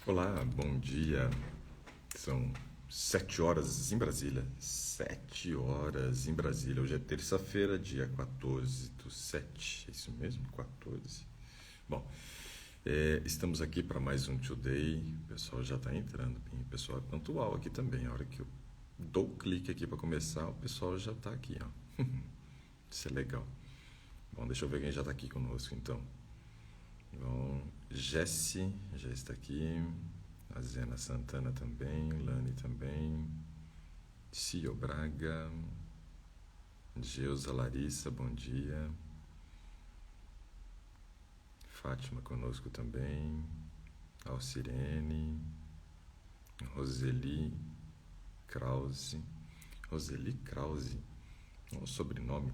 Olá, bom dia. São 7 horas em Brasília. 7 horas em Brasília. Hoje é terça-feira, dia 14/7. É isso mesmo? 14. Bom, estamos aqui para mais um Today. O pessoal já está entrando. O pessoal é pontual aqui também. A hora que eu dou o clique aqui para começar, o pessoal já está aqui, ó. Isso é legal. Bom, deixa eu ver quem já está aqui conosco, então. Bom, Jesse já está aqui, a Zena Santana também, Lani também, Cio Braga, Geusa Larissa, bom dia, Fátima conosco também, Alcirene, Roseli Krause, um sobrenome.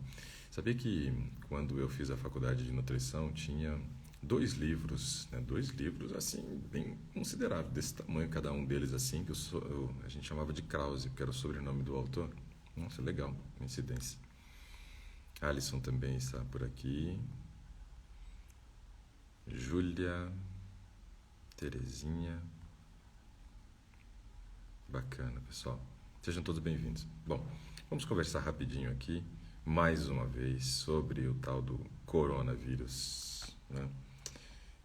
Sabia que quando eu fiz a faculdade de nutrição tinha dois livros, né? Dois livros assim, bem consideráveis, desse tamanho cada um deles assim, que a gente chamava de Krause, que era o sobrenome do autor. Nossa, legal, coincidência. Alisson também está por aqui. Júlia, Terezinha. Bacana, pessoal. Sejam todos bem-vindos. Bom, vamos conversar rapidinho aqui, mais uma vez, sobre o tal do coronavírus, né?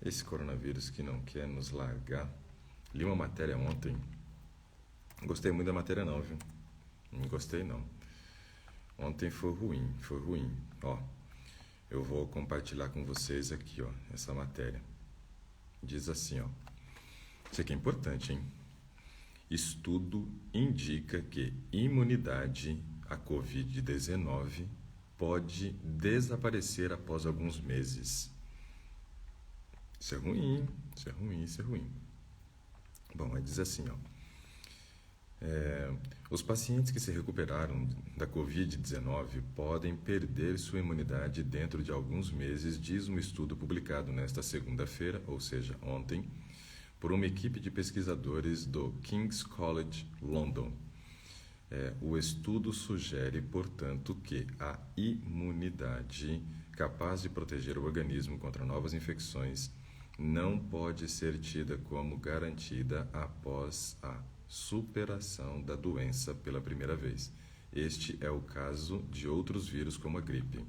Esse coronavírus que não quer nos largar. Li uma matéria ontem. Não gostei muito da matéria não, viu? Não gostei não. Ontem foi ruim. Ó, eu vou compartilhar com vocês aqui, ó, essa matéria. Diz assim, ó. Isso aqui é importante, hein? Estudo indica que imunidade à Covid-19 pode desaparecer após alguns meses. Isso é ruim. Bom, mas diz assim, ó. Os pacientes que se recuperaram da Covid-19 podem perder sua imunidade dentro de alguns meses, diz um estudo publicado nesta segunda-feira, ou seja, ontem, por uma equipe de pesquisadores do King's College London. O estudo sugere, portanto, que a imunidade capaz de proteger o organismo contra novas infecções não pode ser tida como garantida após a superação da doença pela primeira vez. Este é o caso de outros vírus como a gripe.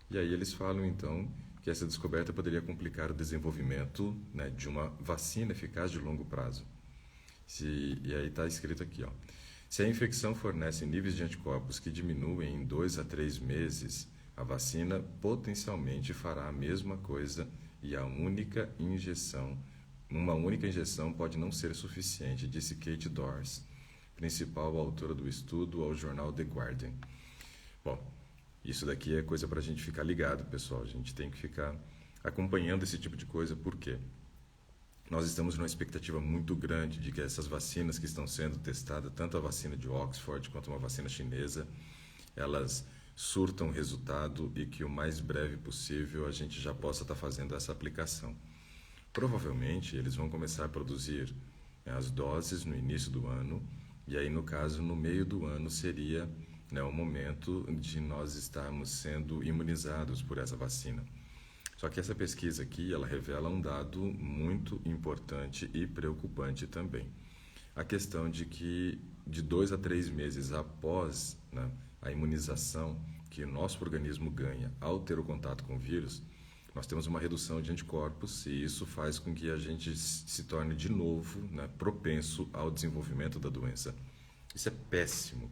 E aí eles falam então que essa descoberta poderia complicar o desenvolvimento, né, de uma vacina eficaz de longo prazo. E aí está escrito aqui, ó. Se a infecção fornece níveis de anticorpos que diminuem em 2 a 3 meses, a vacina potencialmente fará a mesma coisa e uma única injeção pode não ser suficiente, disse Kate Dors, principal autora do estudo ao jornal The Guardian. Bom, isso daqui é coisa para a gente ficar ligado, pessoal. A gente tem que ficar acompanhando esse tipo de coisa, porque nós estamos numa expectativa muito grande de que essas vacinas que estão sendo testadas, tanto a vacina de Oxford quanto uma vacina chinesa, elas surtam resultado e que o mais breve possível a gente já possa estar fazendo essa aplicação. Provavelmente eles vão começar a produzir as doses no início do ano, e aí no caso no meio do ano seria, né, o momento de nós estarmos sendo imunizados por essa vacina. Só que essa pesquisa aqui, ela revela um dado muito importante e preocupante também. A questão de que de 2 a 3 meses após, né, a imunização que o nosso organismo ganha ao ter o contato com o vírus, nós temos uma redução de anticorpos e isso faz com que a gente se torne de novo, né, propenso ao desenvolvimento da doença. Isso é péssimo.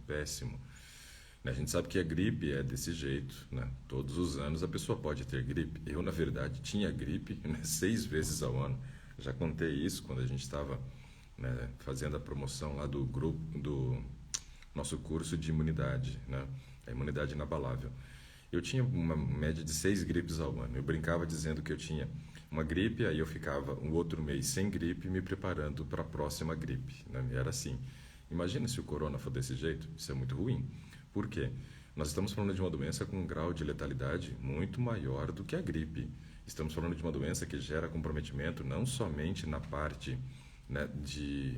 A gente sabe que a gripe é desse jeito, né? Todos os anos a pessoa pode ter gripe. Eu, na verdade, tinha gripe, né, 6 vezes ao ano. Já contei isso quando a gente estava, né, fazendo a promoção lá do grupo, do nosso curso de imunidade, né? A imunidade inabalável. Eu tinha uma média de 6 gripes ao ano. Eu brincava dizendo que eu tinha uma gripe, aí eu ficava um outro mês sem gripe, me preparando para a próxima gripe, né? Era assim. Imagina se o corona for desse jeito, isso é muito ruim. Por quê? Nós estamos falando de uma doença com um grau de letalidade muito maior do que a gripe. Estamos falando de uma doença que gera comprometimento não somente na parte, né, de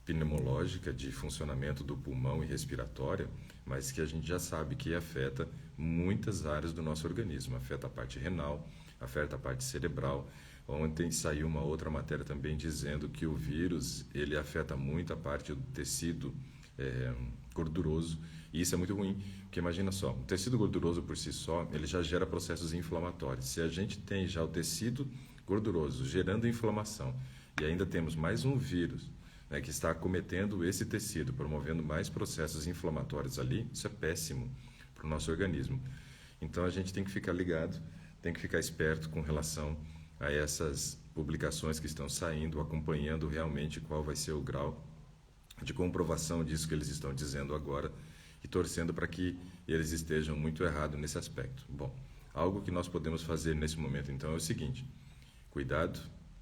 pneumológica, de funcionamento do pulmão e respiratória, mas que a gente já sabe que afeta muitas áreas do nosso organismo. Afeta a parte renal, afeta a parte cerebral, Ontem saiu uma outra matéria também dizendo que o vírus ele afeta muito a parte do tecido gorduroso, e isso é muito ruim, porque imagina só, o tecido gorduroso por si só, ele já gera processos inflamatórios. Se a gente tem já o tecido gorduroso gerando inflamação e ainda temos mais um vírus, né, que está acometendo esse tecido, promovendo mais processos inflamatórios ali, isso é péssimo para o nosso organismo. Então a gente tem que ficar ligado, tem que ficar esperto com relação a essas publicações que estão saindo, acompanhando realmente qual vai ser o grau de comprovação disso que eles estão dizendo agora e torcendo para que eles estejam muito errados nesse aspecto. Bom, algo que nós podemos fazer nesse momento então é o seguinte: cuidado,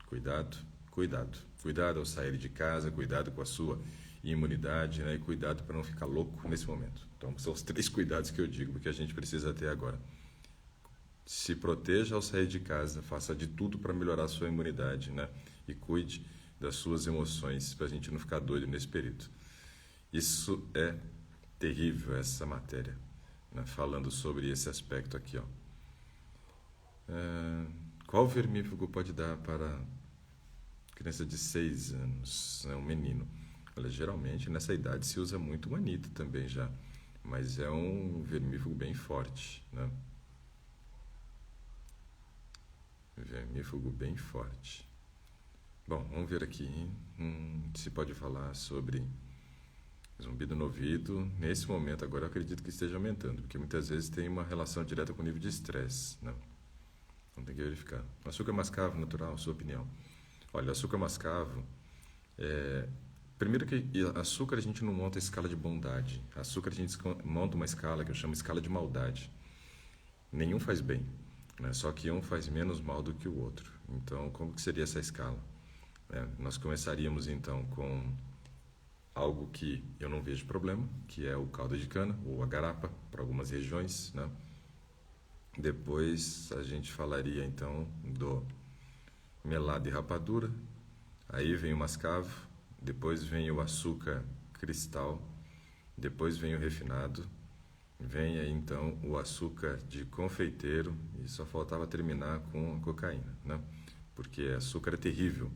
cuidado, cuidado. Cuidado ao sair de casa, cuidado com a sua imunidade, né? E cuidado para não ficar louco nesse momento. Então, são os 3 cuidados que eu digo que a gente precisa ter agora. Se proteja ao sair de casa, faça de tudo para melhorar a sua imunidade, né? E cuide das suas emoções, para a gente não ficar doido nesse período. Isso é terrível, essa matéria, né? Falando sobre esse aspecto aqui, ó. Qual vermífugo pode dar para criança de 6 anos, né? Um menino? Olha, geralmente nessa idade se usa muito manita também já, mas é um vermífugo bem forte, né? Vermífugo bem forte. Bom, vamos ver aqui se pode falar sobre zumbido no ouvido. Nesse momento agora eu acredito que esteja aumentando, porque muitas vezes tem uma relação direta com o nível de estresse, né? Então tem que verificar. Açúcar mascavo natural, sua opinião? Olha, açúcar mascavo, primeiro que açúcar a gente não monta escala de bondade. Açúcar a gente monta uma escala que eu chamo escala de maldade. Nenhum faz bem, né? Só que um faz menos mal do que o outro. Então, como que seria essa escala? Nós começaríamos então com algo que eu não vejo problema, que é o caldo de cana ou a garapa para algumas regiões, né? Depois a gente falaria então do melado e rapadura, aí vem o mascavo, depois vem o açúcar cristal, depois vem o refinado, vem aí então o açúcar de confeiteiro e só faltava terminar com a cocaína, né? Porque açúcar é terrível,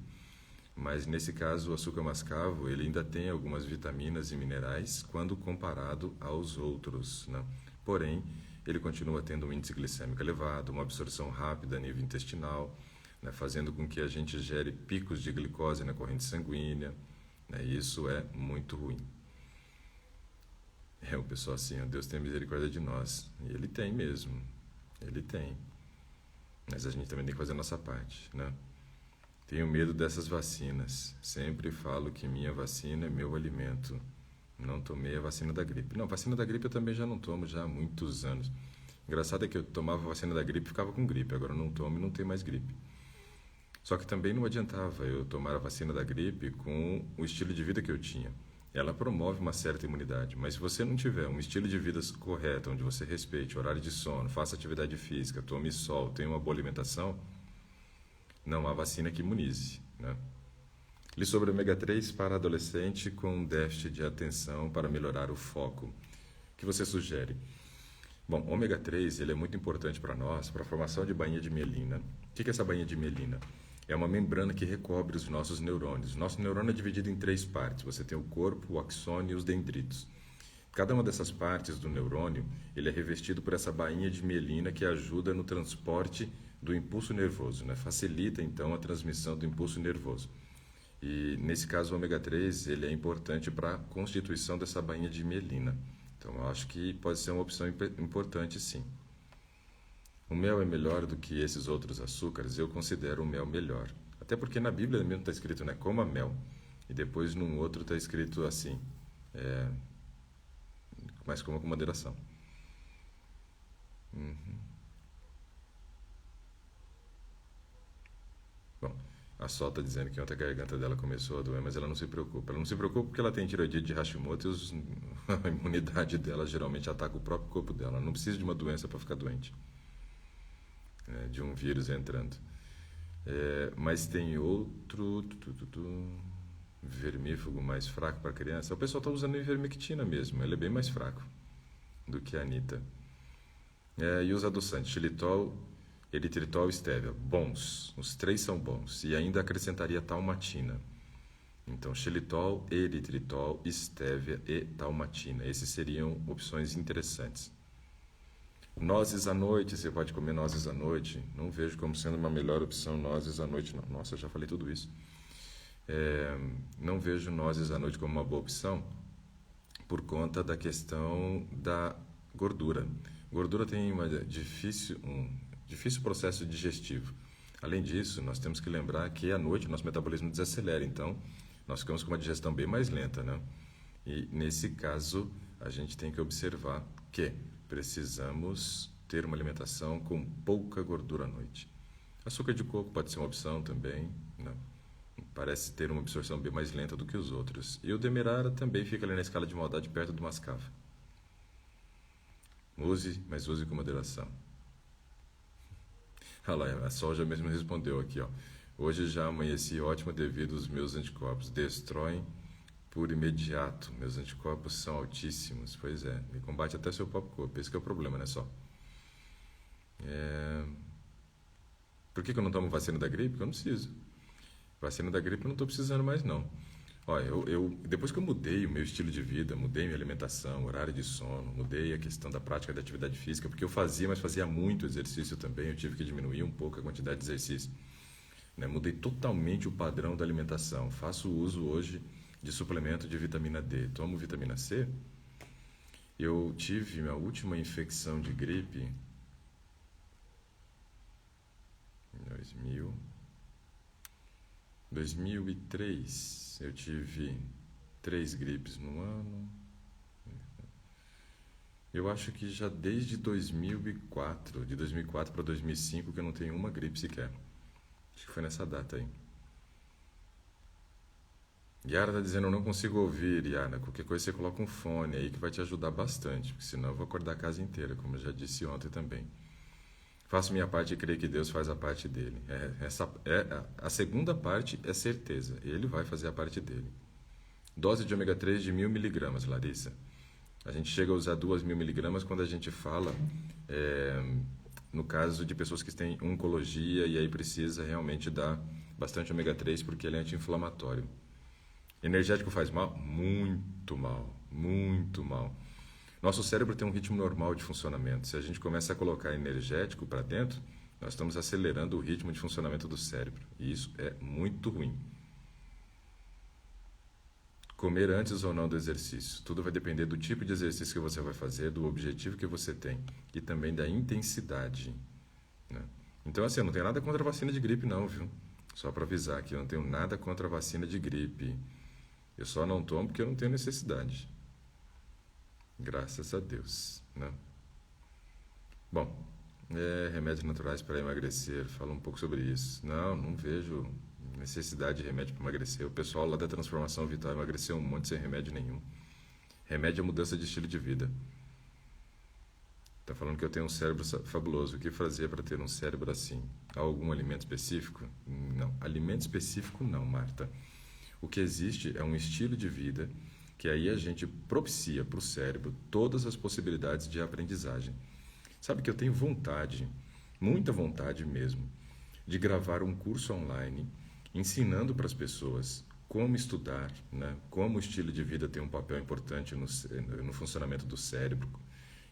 mas nesse caso o açúcar mascavo ele ainda tem algumas vitaminas e minerais quando comparado aos outros, né? Porém, ele continua tendo um índice glicêmico elevado, uma absorção rápida a nível intestinal, né, fazendo com que a gente gere picos de glicose na corrente sanguínea, né, e isso é muito ruim. O pessoal assim, ó, Deus tem misericórdia de nós. E Ele tem mesmo, Ele tem. Mas a gente também tem que fazer a nossa parte, né? Tenho medo dessas vacinas. Sempre falo que minha vacina é meu alimento. Não tomei a vacina da gripe. Não, vacina da gripe eu também já não tomo já há muitos anos. Engraçado é que eu tomava a vacina da gripe e ficava com gripe. Agora eu não tomo e não tenho mais gripe. Só que também não adiantava eu tomar a vacina da gripe com o estilo de vida que eu tinha. Ela promove uma certa imunidade, mas se você não tiver um estilo de vida correto, onde você respeite horário de sono, faça atividade física, tome sol, tenha uma boa alimentação, não há vacina que imunize, né? Li sobre ômega 3 para adolescente com déficit de atenção para melhorar o foco. O que você sugere? Bom, ômega 3 ele é muito importante para nós, para a formação de bainha de mielina. O que é essa bainha de mielina? É uma membrana que recobre os nossos neurônios. Nosso neurônio é dividido em 3 partes. Você tem o corpo, o axônio e os dendritos. Cada uma dessas partes do neurônio ele é revestido por essa bainha de mielina que ajuda no transporte do impulso nervoso, né? Facilita, então, a transmissão do impulso nervoso. E, nesse caso, o ômega 3 ele é importante para a constituição dessa bainha de mielina. Então, eu acho que pode ser uma opção importante, sim. O mel é melhor do que esses outros açúcares? Eu considero o mel melhor. Até porque na Bíblia mesmo está escrito, né, coma mel. E depois num outro está escrito assim, mas coma com moderação. Bom, a Sol está dizendo que ontem a garganta dela começou a doer, mas ela não se preocupa. Ela não se preocupa porque ela tem tiroidite de Hashimoto e a imunidade dela geralmente ataca o próprio corpo dela. Ela não precisa de uma doença para ficar doente, de um vírus entrando. Mas tem outro vermífugo mais fraco para criança. O pessoal está usando ivermectina mesmo, ele é bem mais fraco do que a Anitta. E os adoçantes, xilitol Eritritol e estévia, bons. Os três são bons. E ainda acrescentaria talmatina. Então, xilitol, eritritol, estévia e talmatina. Esses seriam opções interessantes. Nozes à noite, você pode comer nozes à noite. Não vejo como sendo uma melhor opção nozes à noite, não. Nossa, eu já falei tudo isso. Não vejo nozes à noite como uma boa opção por conta da questão da gordura. Gordura tem um difícil processo digestivo. Além disso, nós temos que lembrar que à noite o nosso metabolismo desacelera, então nós ficamos com uma digestão bem mais lenta, né? E nesse caso, a gente tem que observar que precisamos ter uma alimentação com pouca gordura à noite. Açúcar de coco pode ser uma opção também, né? Parece ter uma absorção bem mais lenta do que os outros. E o demerara também fica ali na escala de maldade perto do mascavo. Mas use com moderação. Olha lá, a Sol já mesmo respondeu aqui, ó. Hoje já amanheci ótimo devido aos meus anticorpos. Destroem por imediato. Meus anticorpos são altíssimos. Pois é, me combate até seu próprio corpo. Esse que é o problema, né, Sol? Por que eu não tomo vacina da gripe? Porque eu não preciso. Vacina da gripe eu não estou precisando mais, não. Olha, depois que eu mudei o meu estilo de vida, mudei minha alimentação, horário de sono, mudei a questão da prática da atividade física, porque eu fazia, mas fazia muito exercício também, eu tive que diminuir um pouco a quantidade de exercício. Né? Mudei totalmente o padrão da alimentação. Faço uso hoje de suplemento de vitamina D. Tomo vitamina C. Eu tive minha última infecção de gripe em 2003, eu tive 3 gripes no ano. Eu acho que já desde 2004, de 2004 para 2005, que eu não tenho uma gripe sequer. Acho que foi nessa data aí. Yara está dizendo, eu não consigo ouvir, Yara. Qualquer coisa você coloca um fone aí que vai te ajudar bastante, porque senão eu vou acordar a casa inteira, como eu já disse ontem também. Faço minha parte e creio que Deus faz a parte dele. A segunda parte é certeza. Ele vai fazer a parte dele. Dose de ômega 3 de 1000 miligramas, Larissa. A gente chega a usar 2000 miligramas quando a gente fala, no caso de pessoas que têm oncologia e aí precisa realmente dar bastante ômega 3 porque ele é anti-inflamatório. Energético faz mal? Muito mal. Muito mal. Nosso cérebro tem um ritmo normal de funcionamento. Se a gente começa a colocar energético para dentro, nós estamos acelerando o ritmo de funcionamento do cérebro. E isso é muito ruim. Comer antes ou não do exercício. Tudo vai depender do tipo de exercício que você vai fazer, do objetivo que você tem e também da intensidade. Né? Então, assim, eu não tenho nada contra a vacina de gripe, não, viu? Só para avisar que eu não tenho nada contra a vacina de gripe. Eu só não tomo porque eu não tenho necessidade. Graças a Deus, né? Bom, remédios naturais para emagrecer, fala um pouco sobre isso. Não vejo necessidade de remédio para emagrecer. O pessoal lá da Transformação Vital emagreceu um monte sem remédio nenhum. Remédio é mudança de estilo de vida. Está falando que eu tenho um cérebro fabuloso. O que fazer para ter um cérebro assim? Há algum alimento específico? Não. Alimento específico não, Marta. O que existe é um estilo de vida que aí a gente propicia para o cérebro todas as possibilidades de aprendizagem. Sabe que eu tenho vontade, muita vontade mesmo, de gravar um curso online ensinando para as pessoas como estudar, né? Como o estilo de vida tem um papel importante no funcionamento do cérebro.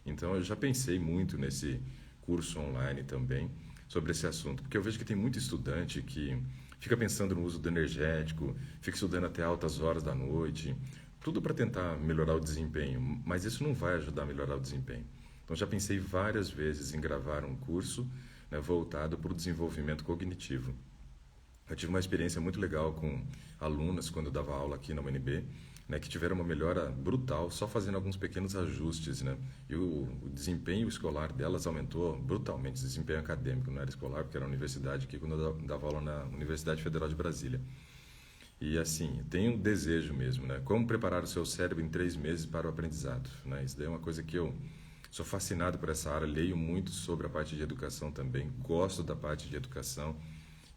Então eu já pensei muito nesse curso online também sobre esse assunto, porque eu vejo que tem muito estudante que fica pensando no uso do energético, fica estudando até altas horas da noite, tudo para tentar melhorar o desempenho, mas isso não vai ajudar a melhorar o desempenho. Então já pensei várias vezes em gravar um curso, né, voltado para o desenvolvimento cognitivo. Eu tive uma experiência muito legal com alunas quando eu dava aula aqui na UNB, né, que tiveram uma melhora brutal só fazendo alguns pequenos ajustes, né? E o desempenho escolar delas aumentou brutalmente, desempenho acadêmico, não era escolar, porque era na universidade aqui, quando eu dava aula na Universidade Federal de Brasília. E assim, tenho um desejo mesmo, né? Como preparar o seu cérebro em 3 meses para o aprendizado, né? Isso daí é uma coisa que eu sou fascinado por essa área, leio muito sobre a parte de educação também, gosto da parte de educação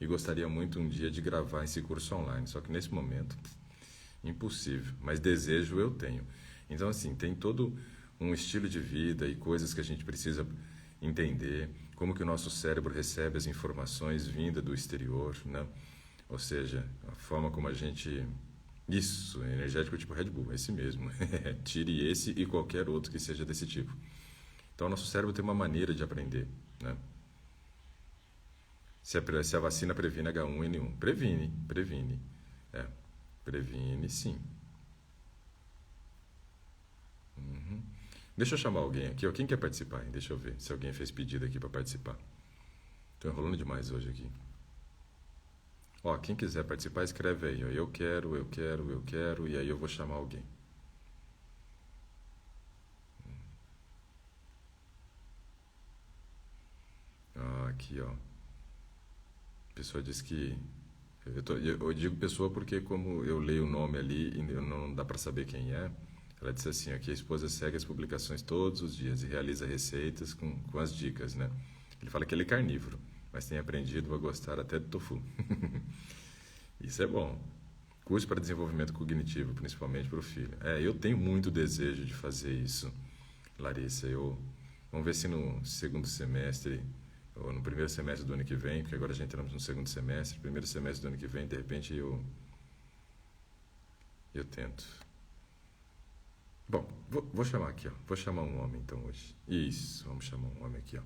e gostaria muito um dia de gravar esse curso online, só que nesse momento, impossível, mas desejo eu tenho. Então assim, tem todo um estilo de vida e coisas que a gente precisa entender como que o nosso cérebro recebe as informações vindas do exterior, né? Ou seja, a forma como a gente... Isso, energético tipo Red Bull, esse mesmo. Tire esse e qualquer outro que seja desse tipo. Então, o nosso cérebro tem uma maneira de aprender, né? Se a vacina previne H1N1, previne. É, previne sim. Deixa eu chamar alguém aqui, ó. Quem quer participar, hein? Deixa eu ver se alguém fez pedido aqui para participar. Tô enrolando demais hoje aqui. Ó, quem quiser participar, escreve aí, ó. Eu quero, e aí eu vou chamar alguém. Ah, aqui, ó. A pessoa diz que... Eu digo pessoa porque como eu leio o nome ali e não dá para saber quem é, ela disse assim, ó, que a esposa segue as publicações todos os dias e realiza receitas com as dicas, né? Ele fala que ele é carnívoro, mas tem aprendido a gostar até do tofu. Isso é bom. Curso para desenvolvimento cognitivo, principalmente para o filho. Eu tenho muito desejo de fazer isso, Larissa. Vamos ver se no segundo semestre, ou no primeiro semestre do ano que vem, porque agora já entramos no segundo semestre, primeiro semestre do ano que vem, de repente eu tento. Bom, vou chamar aqui, ó. Vou chamar um homem então hoje. Isso, vamos chamar um homem aqui, ó.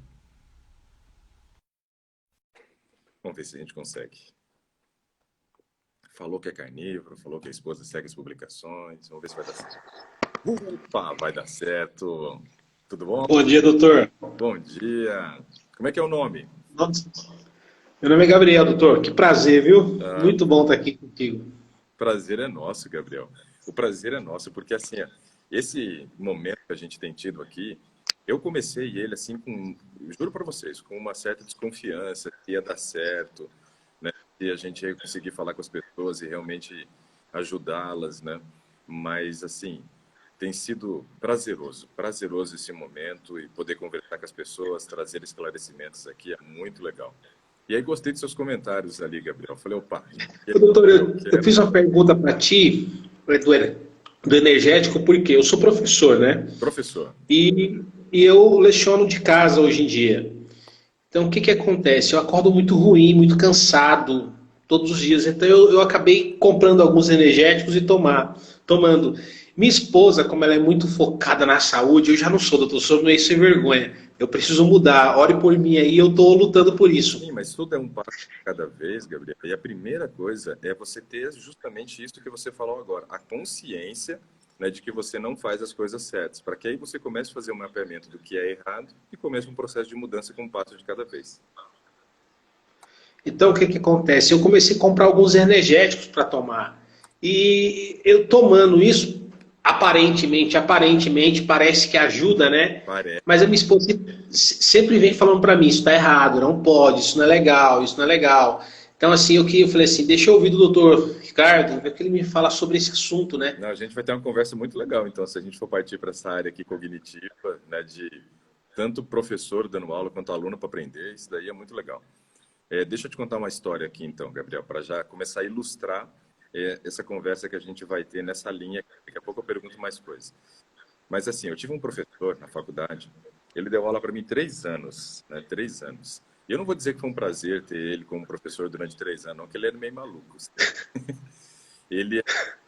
Vamos ver se a gente consegue. Falou que é carnívoro, falou que a esposa segue as publicações. Vamos ver se vai dar certo. Opa, vai dar certo. Tudo bom? Bom dia, doutor. Bom dia. Como é que é o nome? Meu nome é Gabriel, doutor. Que prazer, viu? Ah, Muito bom estar aqui contigo. prazer é nosso, Gabriel. O prazer é nosso, porque assim, ó, esse momento que a gente tem tido aqui, eu comecei ele assim juro para vocês, com uma certa desconfiança que ia dar certo, né? Que a gente ia conseguir falar com as pessoas e realmente ajudá-las, né? Mas assim, tem sido prazeroso esse momento e poder conversar com as pessoas, trazer esclarecimentos aqui é muito legal. E aí gostei dos seus comentários ali, Gabriel. Falei, opa, Ô, doutor, eu eu quero. fiz uma pergunta para ti do energético, porque eu sou professor, né? Professor, E eu leciono de casa hoje em dia. Então, o que acontece? Eu acordo muito ruim, muito cansado todos os dias. Então, eu acabei comprando alguns energéticos e tomando. Minha esposa, como ela é muito focada na saúde, eu já não sou, doutor, sou meio sem vergonha. Eu preciso mudar. Ore por mim aí, eu estou lutando por sim, isso. mas tudo é um passo de cada vez, Gabriel. E a primeira coisa é você ter justamente isso que você falou agora, a consciência, né, de que você não faz as coisas certas, para que aí você comece a fazer um mapeamento do que é errado e comece um processo de mudança com um passo de cada vez. Então, o que acontece? Eu comecei a comprar alguns energéticos para tomar. E eu tomando isso, aparentemente, parece que ajuda, né? Parece. Mas a minha esposa sempre vem falando para mim, isso está errado, não pode, isso não é legal, isso não é legal. Então, assim, eu falei assim, deixa eu ouvir do doutor Ricardo, ver o que ele me fala sobre esse assunto, né? Não, a gente vai ter uma conversa muito legal, então, se a gente for partir para essa área aqui cognitiva, né, de tanto professor dando aula quanto aluno para aprender, isso daí é muito legal. Deixa eu te contar uma história aqui, então, Gabriel, para já começar a ilustrar essa conversa que a gente vai ter nessa linha. Daqui a pouco eu pergunto mais coisas. Mas, assim, eu tive um professor na faculdade, ele deu aula para mim 3 anos, né? 3 anos. E eu não vou dizer que foi um prazer ter ele como professor durante 3 anos, não, que ele era meio maluco. Ele é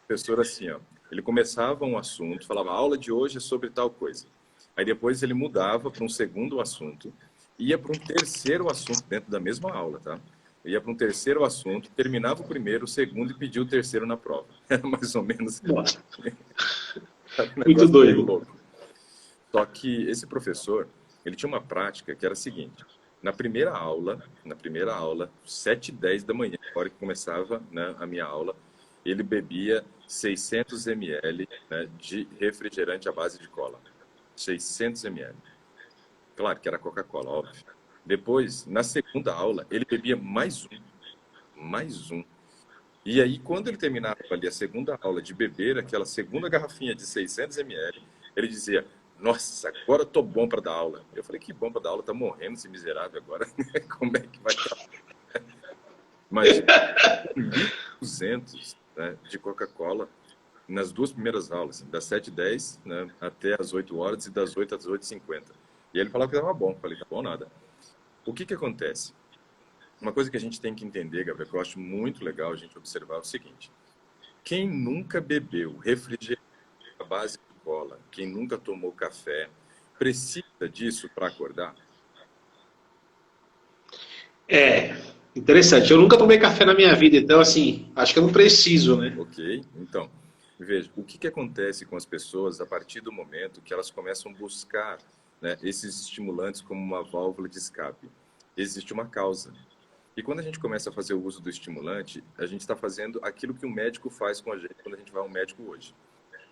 professor assim, ó. Ele começava um assunto, falava, a aula de hoje é sobre tal coisa. Aí depois ele mudava para um segundo assunto, ia para um terceiro assunto dentro da mesma aula, tá? Ia para um terceiro assunto, terminava o primeiro, o segundo e pedia o terceiro na prova. Era mais ou menos Nossa, um muito negócio meio doido. louco. Só que esse professor, ele tinha uma prática que era a seguinte: na primeira aula, 7h10 da manhã, na hora que começava, né, a minha aula, ele bebia 600 ml, né, de refrigerante à base de cola. 600 ml. Claro que era Coca-Cola, óbvio. Depois, na segunda aula, ele bebia mais um. E aí, quando ele terminava ali a segunda aula de beber aquela segunda garrafinha de 600 ml, ele dizia, nossa, agora eu tô bom para dar aula. Eu falei, que bom para dar aula, tá morrendo esse miserável agora. Como é que vai estar? Imagina, 1.200, né, de Coca-Cola nas duas primeiras aulas, das 7h10, né, até as 8 horas e das 8 às 8h50. E ele falava que estava bom. Eu falei, tá bom nada. O que que acontece? Uma coisa que a gente tem que entender, Gabriel, que eu acho muito legal a gente observar é o seguinte. Quem nunca bebeu refrigerante à base de cola, quem nunca tomou café, precisa disso para acordar? É, interessante. Eu nunca tomei café na minha vida, então, assim, acho que eu não preciso, né? Ok? Então, veja, o que que acontece com as pessoas a partir do momento que elas começam a buscar, né, esses estimulantes como uma válvula de escape? Existe uma causa. E quando a gente começa a fazer o uso do estimulante, a gente está fazendo aquilo que um médico faz com a gente quando a gente vai ao médico hoje.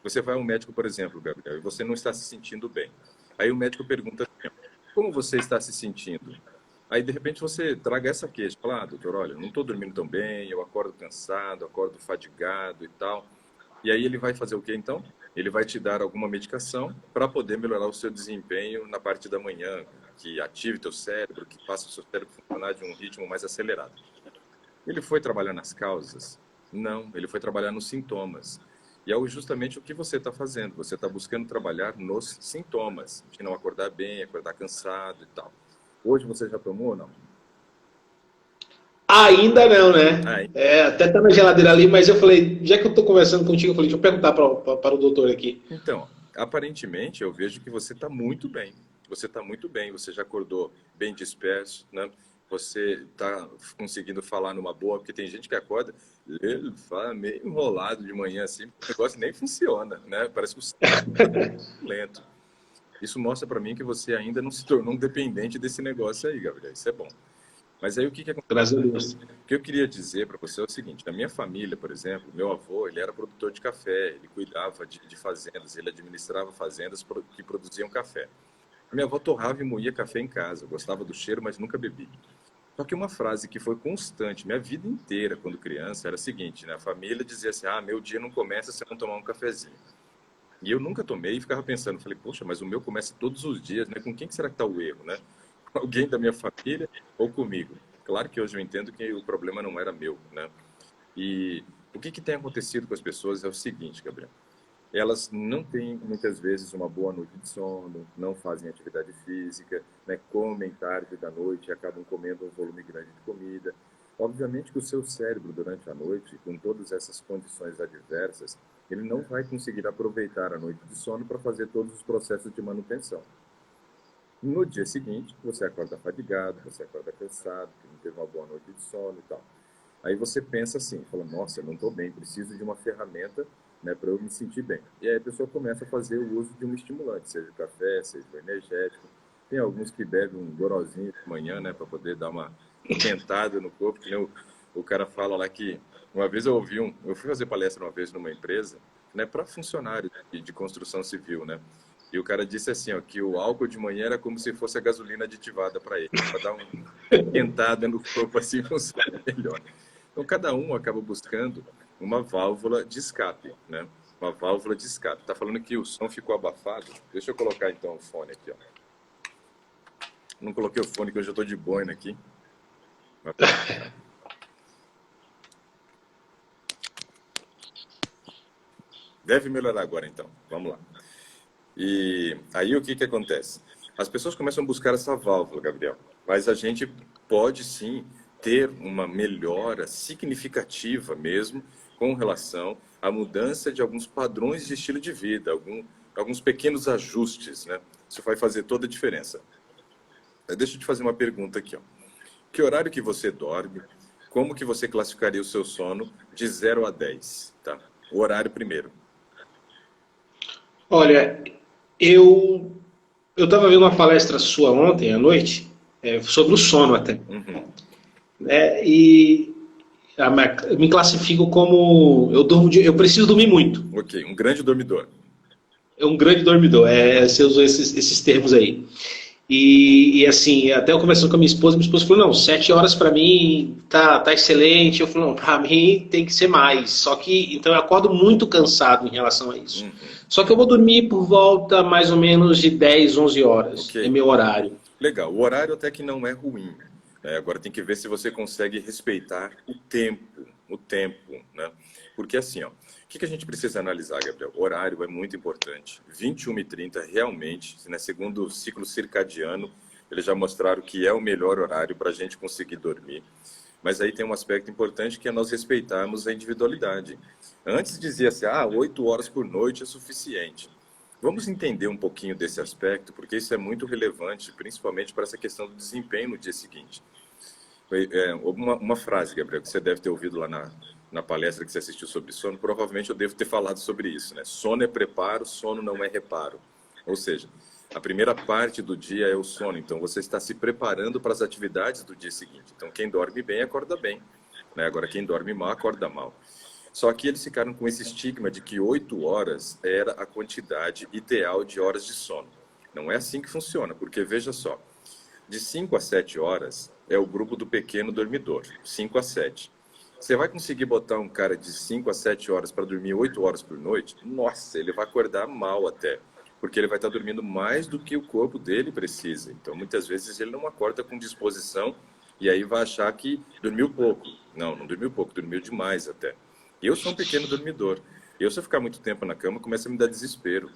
Você vai ao médico, por exemplo, Gabriel, e você não está se sentindo bem. Aí o médico pergunta assim, como você está se sentindo? Aí, de repente, você traga essa queixa. Fala, ah, doutor, olha, não estou dormindo tão bem, eu acordo cansado, acordo fadigado e tal. E aí ele vai fazer o quê, então? Ele vai te dar alguma medicação para poder melhorar o seu desempenho na parte da manhã, que ative teu cérebro, que faça o seu cérebro funcionar de um ritmo mais acelerado. Ele foi trabalhar nas causas? Não, ele foi trabalhar nos sintomas. E é justamente o que você está fazendo. Você está buscando trabalhar nos sintomas, de não acordar bem, acordar cansado e tal. Hoje você já tomou ou não? Ainda não, né? Ah, É, até tá na geladeira ali, mas eu falei, já que eu tô conversando contigo, eu falei, deixa eu perguntar para o doutor aqui. então, aparentemente eu vejo que você está muito bem. Você está muito bem, você já acordou bem disperso, né? Você está conseguindo falar numa boa, porque tem gente que acorda, ele fala meio enrolado de manhã assim, o negócio nem funciona, né? Parece que o cérebro está lento. Isso mostra para mim que você ainda não se tornou um dependente desse negócio aí, Gabriel. Isso é bom. Mas aí o que que acontece? Graças a Deus. O que eu queria dizer para você é o seguinte: na minha família, por exemplo, meu avô, ele era produtor de café, ele cuidava de fazendas, ele administrava fazendas que produziam café. Minha avó torrava e moía café em casa, eu gostava do cheiro, mas nunca bebi. Só que uma frase que foi constante minha vida inteira quando criança era a seguinte, né? A família dizia assim, ah, meu dia não começa se eu não tomar um cafezinho. E eu nunca tomei e ficava pensando, falei, poxa, mas o meu começa todos os dias, né? Com quem que será que está o erro, né? Alguém da minha família ou comigo? Claro que hoje eu entendo que o problema não era meu, né? E o que que tem acontecido com as pessoas é o seguinte, Gabriel. Elas não têm, muitas vezes, uma boa noite de sono, não fazem atividade física, né? Comem tarde da noite e acabam comendo um volume grande de comida. Obviamente que o seu cérebro, durante a noite, com todas essas condições adversas, ele não vai conseguir aproveitar a noite de sono para fazer todos os processos de manutenção. No dia seguinte, você acorda fadigado, você acorda cansado, que não teve uma boa noite de sono e tal. Aí você pensa assim, fala, nossa, eu não estou bem, preciso de uma ferramenta, né, para eu me sentir bem. E aí a pessoa começa a fazer o uso de um estimulante, seja o café, seja o energético. Tem alguns que bebem um gorozinho de manhã, né, para poder dar uma esquentada no corpo, que nem o cara fala lá que, uma vez eu fui fazer palestra uma vez numa empresa, né, para funcionários de construção civil, né, e o cara disse assim, ó, que o álcool de manhã era como se fosse a gasolina aditivada para ele, para dar uma esquentada no corpo assim funciona melhor. Então, cada um acaba buscando uma válvula de escape, né? Uma válvula de escape. Tá falando que o som ficou abafado? Deixa eu colocar então o fone aqui, ó. Não coloquei o fone que eu já estou de boina aqui. Deve melhorar agora então. Vamos lá. E aí o que que acontece? As pessoas começam a buscar essa válvula, Gabriel. Mas a gente pode sim ter uma melhora significativa mesmo com relação à mudança de alguns padrões de estilo de vida, alguns pequenos ajustes, né? Isso vai fazer toda a diferença. Deixa eu te fazer uma pergunta aqui, ó. Que horário que você dorme? Como que você classificaria o seu sono de 0 a 10, tá? O horário primeiro. Olha, eu eu estava vendo uma palestra sua ontem à noite, sobre o sono até, Uhum. né? E eu me classifico como eu durmo, eu preciso dormir muito. Ok, um grande dormidor. É um grande dormidor. Você usou esses termos aí. Assim, até eu conversando com a minha esposa falou, não, 7 horas para mim tá excelente. Eu falei, não, para mim tem que ser mais. Só que, então eu acordo muito cansado em relação a isso. Uhum. Só que eu vou dormir por volta mais ou menos de 10, 11 horas. É Ok. meu horário. Legal, o horário até que não é ruim. Né? Agora tem que ver se você consegue respeitar o tempo, né? Porque assim, ó, o que a gente precisa analisar, Gabriel? Horário é muito importante. 21h30 realmente, né, segundo o ciclo circadiano, eles já mostraram que é o melhor horário para a gente conseguir dormir. Mas aí tem um aspecto importante que é nós respeitarmos a individualidade. Antes dizia-se, 8 horas por noite é suficiente. Vamos entender um pouquinho desse aspecto, porque isso é muito relevante, principalmente para essa questão do desempenho no dia seguinte. Uma frase, Gabriel, que você deve ter ouvido lá na palestra que você assistiu sobre sono, provavelmente eu devo ter falado sobre isso, né? Sono é preparo, sono não é reparo. Ou seja, a primeira parte do dia é o sono, então você está se preparando para as atividades do dia seguinte. Então, quem dorme bem, acorda bem, né? Agora, quem dorme mal, acorda mal. Só que eles ficaram com esse estigma de que 8 horas era a quantidade ideal de horas de sono. Não é assim que funciona, porque veja só, de 5 a 7 horas é o grupo do pequeno dormidor, 5 a 7. Você vai conseguir botar um cara de 5 a 7 horas para dormir 8 horas por noite? Nossa, ele vai acordar mal até, porque ele vai estar dormindo mais do que o corpo dele precisa. Então, muitas vezes ele não acorda com disposição e aí vai achar que dormiu pouco. Não, não dormiu pouco, dormiu demais até. Eu sou um pequeno dormidor. Eu, se eu ficar muito tempo na cama, começa a me dar desespero.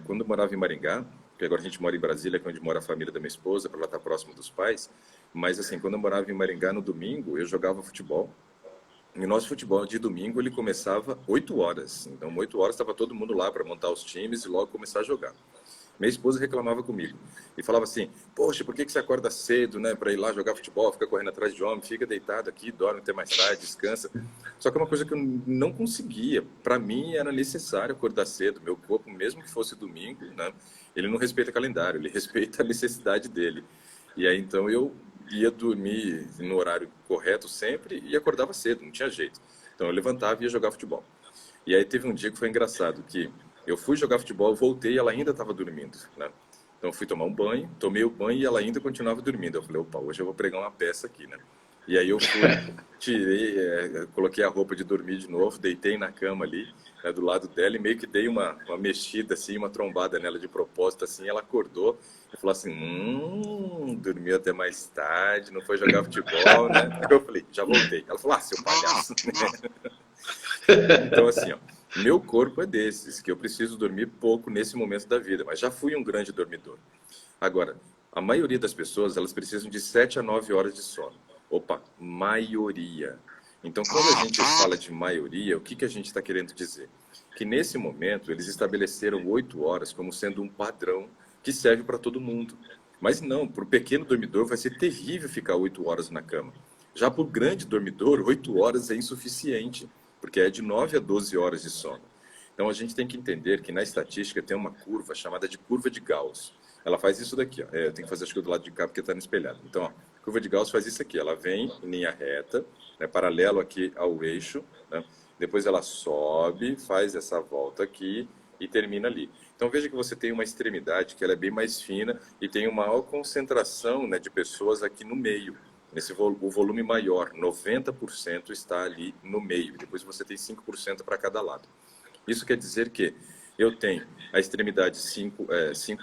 Quando eu morava em Maringá, porque agora a gente mora em Brasília, que é onde mora a família da minha esposa, para ela estar próximo dos pais, mas assim, quando eu morava em Maringá no domingo, eu jogava futebol. E o nosso futebol de domingo, ele começava 8 horas. Então, 8 horas estava todo mundo lá para montar os times e logo começar a jogar. Minha esposa reclamava comigo e falava assim: poxa, por que você acorda cedo, né, para ir lá jogar futebol, fica correndo atrás de homem, fica deitado aqui, dorme até mais tarde, descansa. Só que é uma coisa que eu não conseguia. Para mim era necessário acordar cedo. Meu corpo, mesmo que fosse domingo, né, ele não respeita calendário, ele respeita a necessidade dele. E aí então eu ia dormir no horário correto sempre e acordava cedo, não tinha jeito. Então eu levantava e ia jogar futebol. E aí teve um dia que foi engraçado, que eu fui jogar futebol, voltei e ela ainda estava dormindo, né? Então eu fui tomar um banho, tomei o banho e ela ainda continuava dormindo. Eu falei, opa, hoje eu vou pregar uma peça aqui, né? E aí eu fui, tirei, coloquei a roupa de dormir de novo, deitei na cama ali, né, do lado dela e meio que dei uma mexida assim, uma trombada nela de propósito assim, ela acordou e falou assim, dormiu até mais tarde, não foi jogar futebol, né? Eu falei, já voltei. Ela falou, seu palhaço, né? Então, assim, ó, meu corpo é desses, que eu preciso dormir pouco nesse momento da vida, mas já fui um grande dormidor. Agora, a maioria das pessoas, elas precisam de 7 a 9 horas de sono. Opa, maioria. Então, quando a gente fala de maioria, o que a gente está querendo dizer? Que nesse momento, eles estabeleceram 8 horas como sendo um padrão que serve para todo mundo. Mas não, para o pequeno dormidor vai ser terrível ficar 8 horas na cama. Já para o grande dormidor, 8 horas é insuficiente, porque é de 9 a 12 horas de sono. Então a gente tem que entender que na estatística tem uma curva chamada de curva de Gauss. Ela faz isso daqui, ó. Eu tenho que fazer acho que do lado de cá porque está no espelhado. Então, ó, a curva de Gauss faz isso aqui. Ela vem em linha reta, né, paralelo aqui ao eixo, né? Depois ela sobe, faz essa volta aqui e termina ali. Então veja que você tem uma extremidade que ela é bem mais fina e tem uma maior concentração, né, de pessoas aqui no meio. O volume maior, 90% está ali no meio. Depois você tem 5% para cada lado. Isso quer dizer que eu tenho a extremidade 5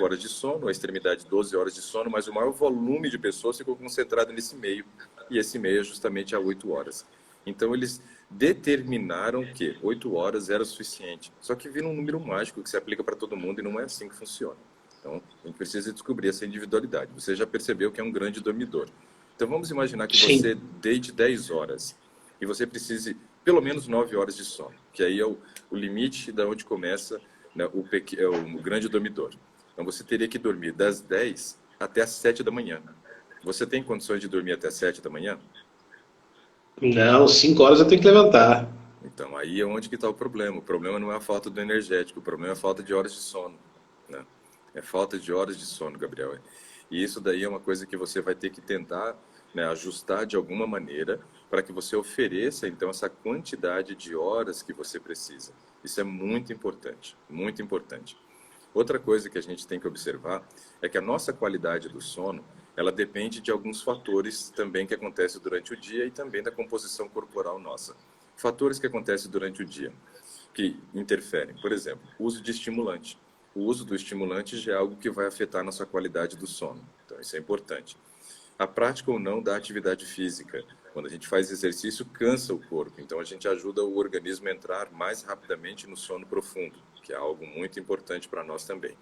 horas de sono, a extremidade 12 horas de sono, mas o maior volume de pessoas ficou concentrado nesse meio. E esse meio é justamente a 8 horas. Então eles determinaram que 8 horas era o suficiente. Só que vira um número mágico que se aplica para todo mundo e não é assim que funciona. Então a gente precisa descobrir essa individualidade. Você já percebeu que é um grande dormidor. Então vamos imaginar que você deite 10 horas e você precise pelo menos 9 horas de sono, que aí é o limite da onde começa, né, o grande dormidor. Então você teria que dormir das 10 até as 7 da manhã. Você tem condições de dormir até as 7 da manhã? Não, 5 horas eu tenho que levantar. Então aí é onde que está o problema. O problema não é a falta do energético, o problema é a falta de horas de sono, né? É falta de horas de sono, Gabriel. E isso daí é uma coisa que você vai ter que tentar, né, ajustar de alguma maneira para que você ofereça, então, essa quantidade de horas que você precisa. Isso é muito importante, muito importante. Outra coisa que a gente tem que observar é que a nossa qualidade do sono, ela depende de alguns fatores também que acontecem durante o dia e também da composição corporal nossa. Fatores que acontecem durante o dia, que interferem. Por exemplo, uso de estimulante. O uso do estimulante já é algo que vai afetar a nossa qualidade do sono. Então, isso é importante. A prática ou não da atividade física, Quando a gente faz exercício, cansa o corpo. Então, a gente ajuda o organismo a entrar mais rapidamente no sono profundo, que é algo muito importante para nós também.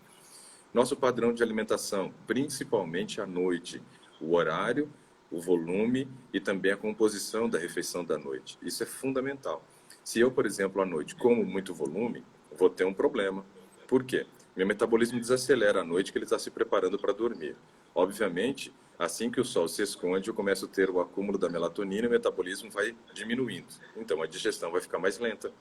Nosso padrão de alimentação, principalmente à noite, o horário, o volume e também a composição da refeição da noite. Isso é fundamental. Se eu, por exemplo, à noite como muito volume, vou ter um problema. Por quê? Meu metabolismo desacelera à noite, que ele está se preparando para dormir. Obviamente, assim que o sol se esconde, eu começo a ter o acúmulo da melatonina e o metabolismo vai diminuindo. Então, a digestão vai ficar mais lenta.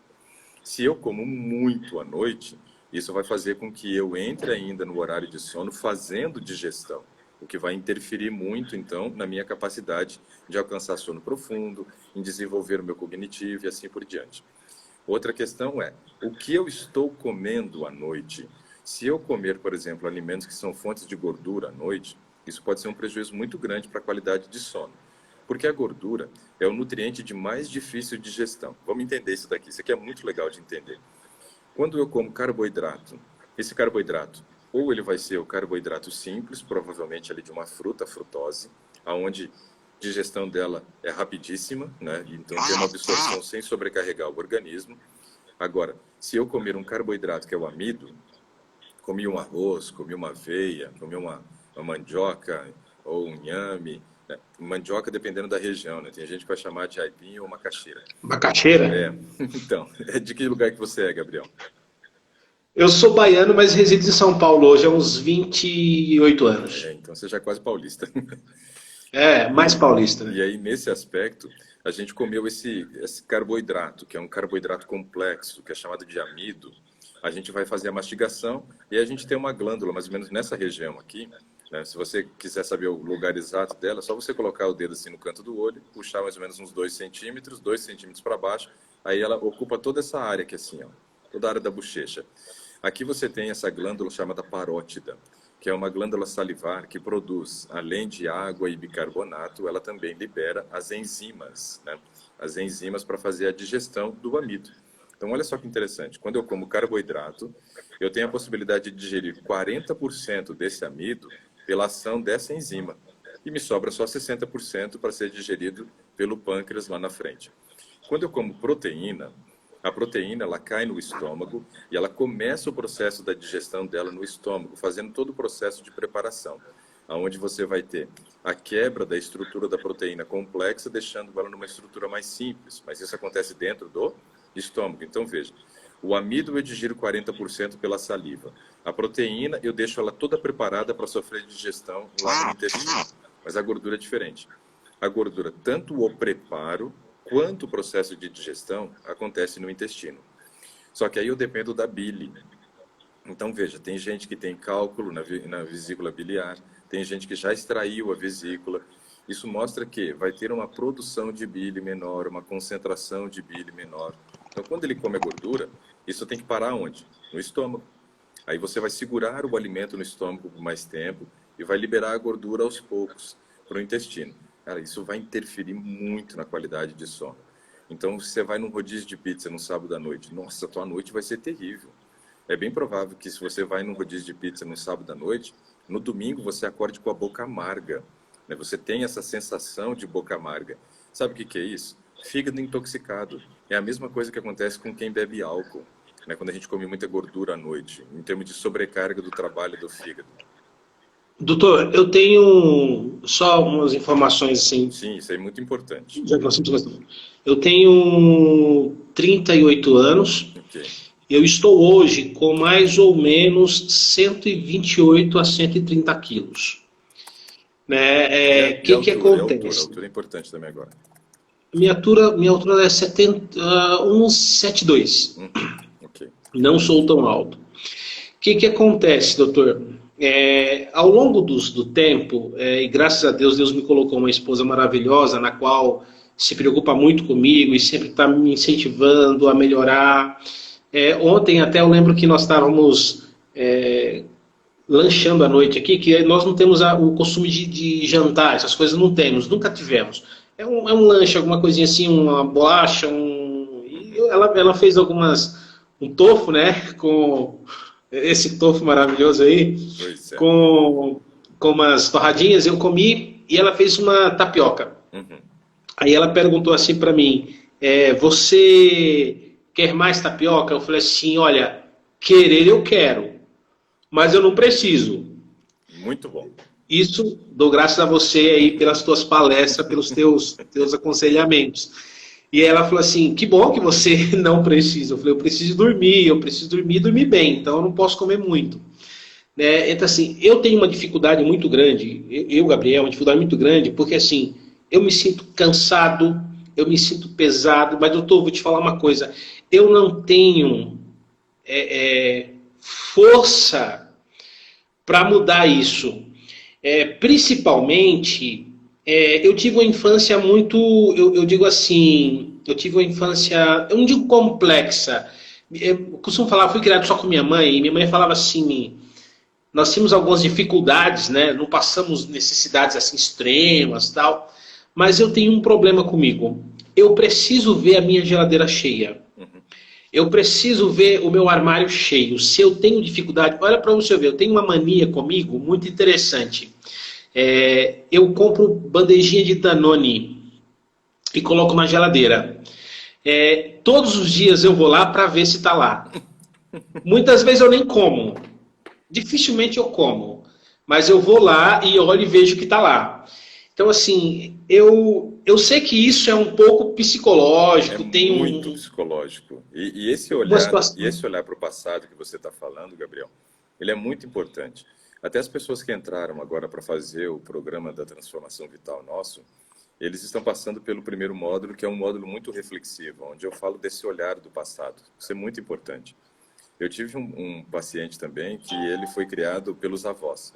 Se eu como muito à noite, isso vai fazer com que eu entre ainda no horário de sono fazendo digestão, o que vai interferir muito, então, na minha capacidade de alcançar sono profundo, em desenvolver o meu cognitivo e assim por diante. Outra questão é, o que eu estou comendo à noite? Se eu comer, por exemplo, alimentos que são fontes de gordura à noite, isso pode ser um prejuízo muito grande para a qualidade de sono. Porque a gordura é o nutriente de mais difícil digestão. Vamos entender isso daqui, isso aqui é muito legal de entender. Quando eu como carboidrato, esse carboidrato, ou ele vai ser o carboidrato simples, provavelmente ali de uma fruta, a frutose, onde a digestão dela é rapidíssima, né? Então tem uma absorção sem sobrecarregar o organismo. Agora, se eu comer um carboidrato que é o amido, comi um arroz, comi uma aveia, comi uma mandioca ou um inhame, né? Mandioca dependendo da região, né? Tem gente que vai chamar de aipim ou macaxeira. Macaxeira? É, então, de que lugar que você é, Gabriel? Eu sou baiano, mas resido em São Paulo hoje há uns 28 anos. Então você já é quase paulista. É, mais paulista, E né? aí, nesse aspecto, a gente comeu esse carboidrato, que é um carboidrato complexo, que é chamado de amido. A gente vai fazer a mastigação e a gente tem uma glândula, mais ou menos nessa região aqui, né? Se você quiser saber o lugar exato dela, é só você colocar o dedo assim no canto do olho, puxar mais ou menos uns 2 centímetros para baixo, aí ela ocupa toda essa área aqui assim, ó, toda a área da bochecha. Aqui você tem essa glândula chamada parótida, que é uma glândula salivar que produz, além de água e bicarbonato, ela também libera as enzimas, né? As enzimas para fazer a digestão do amido. Então, olha só que interessante. Quando eu como carboidrato, eu tenho a possibilidade de digerir 40% desse amido pela ação dessa enzima. E me sobra só 60% para ser digerido pelo pâncreas lá na frente. Quando eu como proteína, a proteína ela cai no estômago e ela começa o processo da digestão dela no estômago, fazendo todo o processo de preparação, onde você vai ter a quebra da estrutura da proteína complexa, deixando ela numa estrutura mais simples. Mas isso acontece dentro do estômago. Então, veja, o amido eu digiro 40% pela saliva. A proteína eu deixo ela toda preparada para sofrer digestão lá no intestino. Mas a gordura é diferente. A gordura, tanto o preparo quanto o processo de digestão acontece no intestino. Só que aí eu dependo da bile. Então, veja, tem gente que tem cálculo na vesícula biliar, tem gente que já extraiu a vesícula. Isso mostra que vai ter uma produção de bile menor, uma concentração de bile menor. Então, quando ele come a gordura, isso tem que parar onde? No estômago. Aí você vai segurar o alimento no estômago por mais tempo e vai liberar a gordura aos poucos para o intestino. Cara, isso vai interferir muito na qualidade de sono. Então, se você vai num rodízio de pizza no sábado à noite, nossa, tua noite vai ser terrível. É bem provável que se você vai num rodízio de pizza no sábado à noite, no domingo você acorde com a boca amarga, né? Você tem essa sensação de boca amarga. Sabe o que é isso? Fígado intoxicado. É a mesma coisa que acontece com quem bebe álcool, né? Quando a gente come muita gordura à noite, em termos de sobrecarga do trabalho do fígado. Doutor, eu tenho só umas informações assim. Sim, isso é muito importante. Já que nós estamos gostando. Eu tenho 38 anos. Ok. Eu estou hoje com mais ou menos 128 a 130 quilos. Né? Que acontece? A altura é importante também agora. Minha altura é 1,72. Ok. Não sou tão alto. O que acontece, doutor? Ao longo do tempo, e graças a Deus, Deus me colocou uma esposa maravilhosa, na qual se preocupa muito comigo e sempre está me incentivando a melhorar. Ontem até eu lembro que nós estávamos lanchando à noite aqui, que nós não temos o costume de jantar, essas coisas não temos, nunca tivemos. É um lanche, alguma coisinha assim, uma bolacha, ela fez um tofu, né, com esse tofu maravilhoso aí, com umas torradinhas, eu comi, e ela fez uma tapioca. Uhum. Aí ela perguntou assim para mim, você quer mais tapioca? Eu falei assim, olha, querer eu quero, mas eu não preciso. Muito bom. Isso dou graças a você aí pelas tuas palestras, pelos teus aconselhamentos. E ela falou assim, que bom que você não precisa. Eu falei, eu preciso dormir e dormir bem, então eu não posso comer muito. Né? Então, assim, eu tenho uma dificuldade muito grande, Gabriel, uma dificuldade muito grande, porque, assim, eu me sinto cansado, eu me sinto pesado, mas, doutor, vou te falar uma coisa, eu não tenho força para mudar isso. Principalmente, eu tive uma infância muito, eu digo assim, eu tive uma infância, eu não digo complexa, eu costumo falar, fui criado só com minha mãe, e minha mãe falava assim, nós tínhamos algumas dificuldades, né? Não passamos necessidades assim extremas, tal. Mas eu tenho um problema comigo. Eu preciso ver a minha geladeira cheia. Uhum. Eu preciso ver o meu armário cheio. Se eu tenho dificuldade, olha para você ver, eu tenho uma mania comigo muito interessante. Eu compro bandejinha de Danone e coloco na geladeira. Todos os dias eu vou lá para ver se está lá. Muitas vezes eu nem como. Dificilmente eu como, mas eu vou lá e olho e vejo que está lá. Então, assim, eu sei que isso é um pouco É psicológico, tem muito psicológico. E uma situação. esse olhar para o passado que você está falando, Gabriel, ele é muito importante. Até as pessoas que entraram agora para fazer o programa da transformação vital nosso, eles estão passando pelo primeiro módulo, que é um módulo muito reflexivo, onde eu falo desse olhar do passado. Isso é muito importante. Eu tive um paciente também que ele foi criado pelos avós.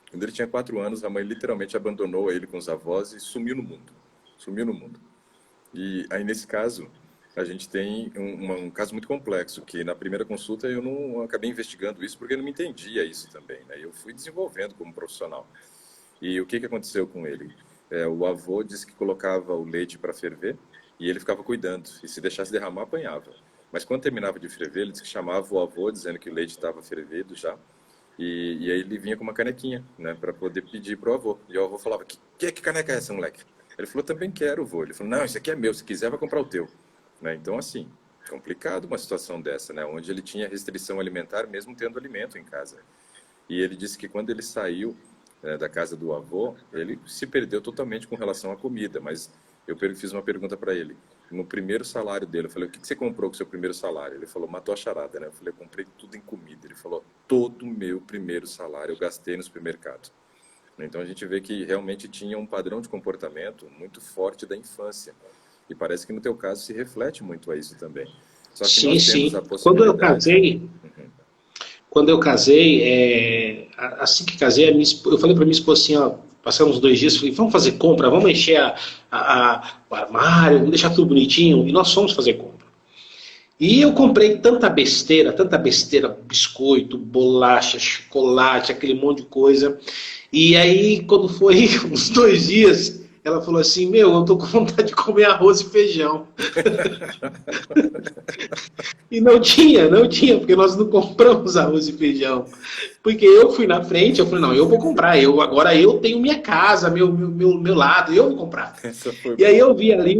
Quando ele tinha 4 anos, a mãe literalmente abandonou ele com os avós e sumiu no mundo. Sumiu no mundo. E aí, nesse caso, a gente tem um caso muito complexo, que na primeira consulta eu não acabei investigando isso porque eu não me entendia isso também, né? Eu fui desenvolvendo como profissional. E o que aconteceu com ele? O avô disse que colocava o leite para ferver e ele ficava cuidando. E se deixasse derramar, apanhava. Mas quando terminava de ferver, ele disse que chamava o avô, dizendo que o leite estava fervido já. E aí ele vinha com uma canequinha, né, para poder pedir para o avô. E o avô falava, que caneca é essa, moleque? Ele falou, também quero, vô. Ele falou, não, isso aqui é meu, se quiser vai comprar o teu. Né? Então, assim, complicado uma situação dessa, né, onde ele tinha restrição alimentar, mesmo tendo alimento em casa. E ele disse que quando ele saiu da casa do avô, ele se perdeu totalmente com relação à comida, mas eu fiz uma pergunta para ele. No primeiro salário dele, eu falei, o que você comprou com o seu primeiro salário? Ele falou, matou a charada, né? Eu falei, eu comprei tudo em comida. Ele falou, todo o meu primeiro salário eu gastei no supermercado. Então a gente vê que realmente tinha um padrão de comportamento muito forte da infância. E parece que no teu caso se reflete muito a isso também. Só que Sim, nós temos a sim. possibilidade. Quando eu casei, assim que casei, eu falei para minha esposa assim, ó, passamos uns 2 dias, falei, vamos fazer compra, vamos encher o armário, vamos deixar tudo bonitinho, e nós fomos fazer compra. E eu comprei tanta besteira, biscoito, bolacha, chocolate, aquele monte de coisa. E aí, quando foi uns 2 dias, ela falou assim, meu, eu tô com vontade de comer arroz e feijão. E não tinha, porque nós não compramos arroz e feijão. Porque eu fui na frente, eu falei, não, eu vou comprar, agora eu tenho minha casa, meu lado, eu vou comprar. Essa foi E aí boa. eu vi ali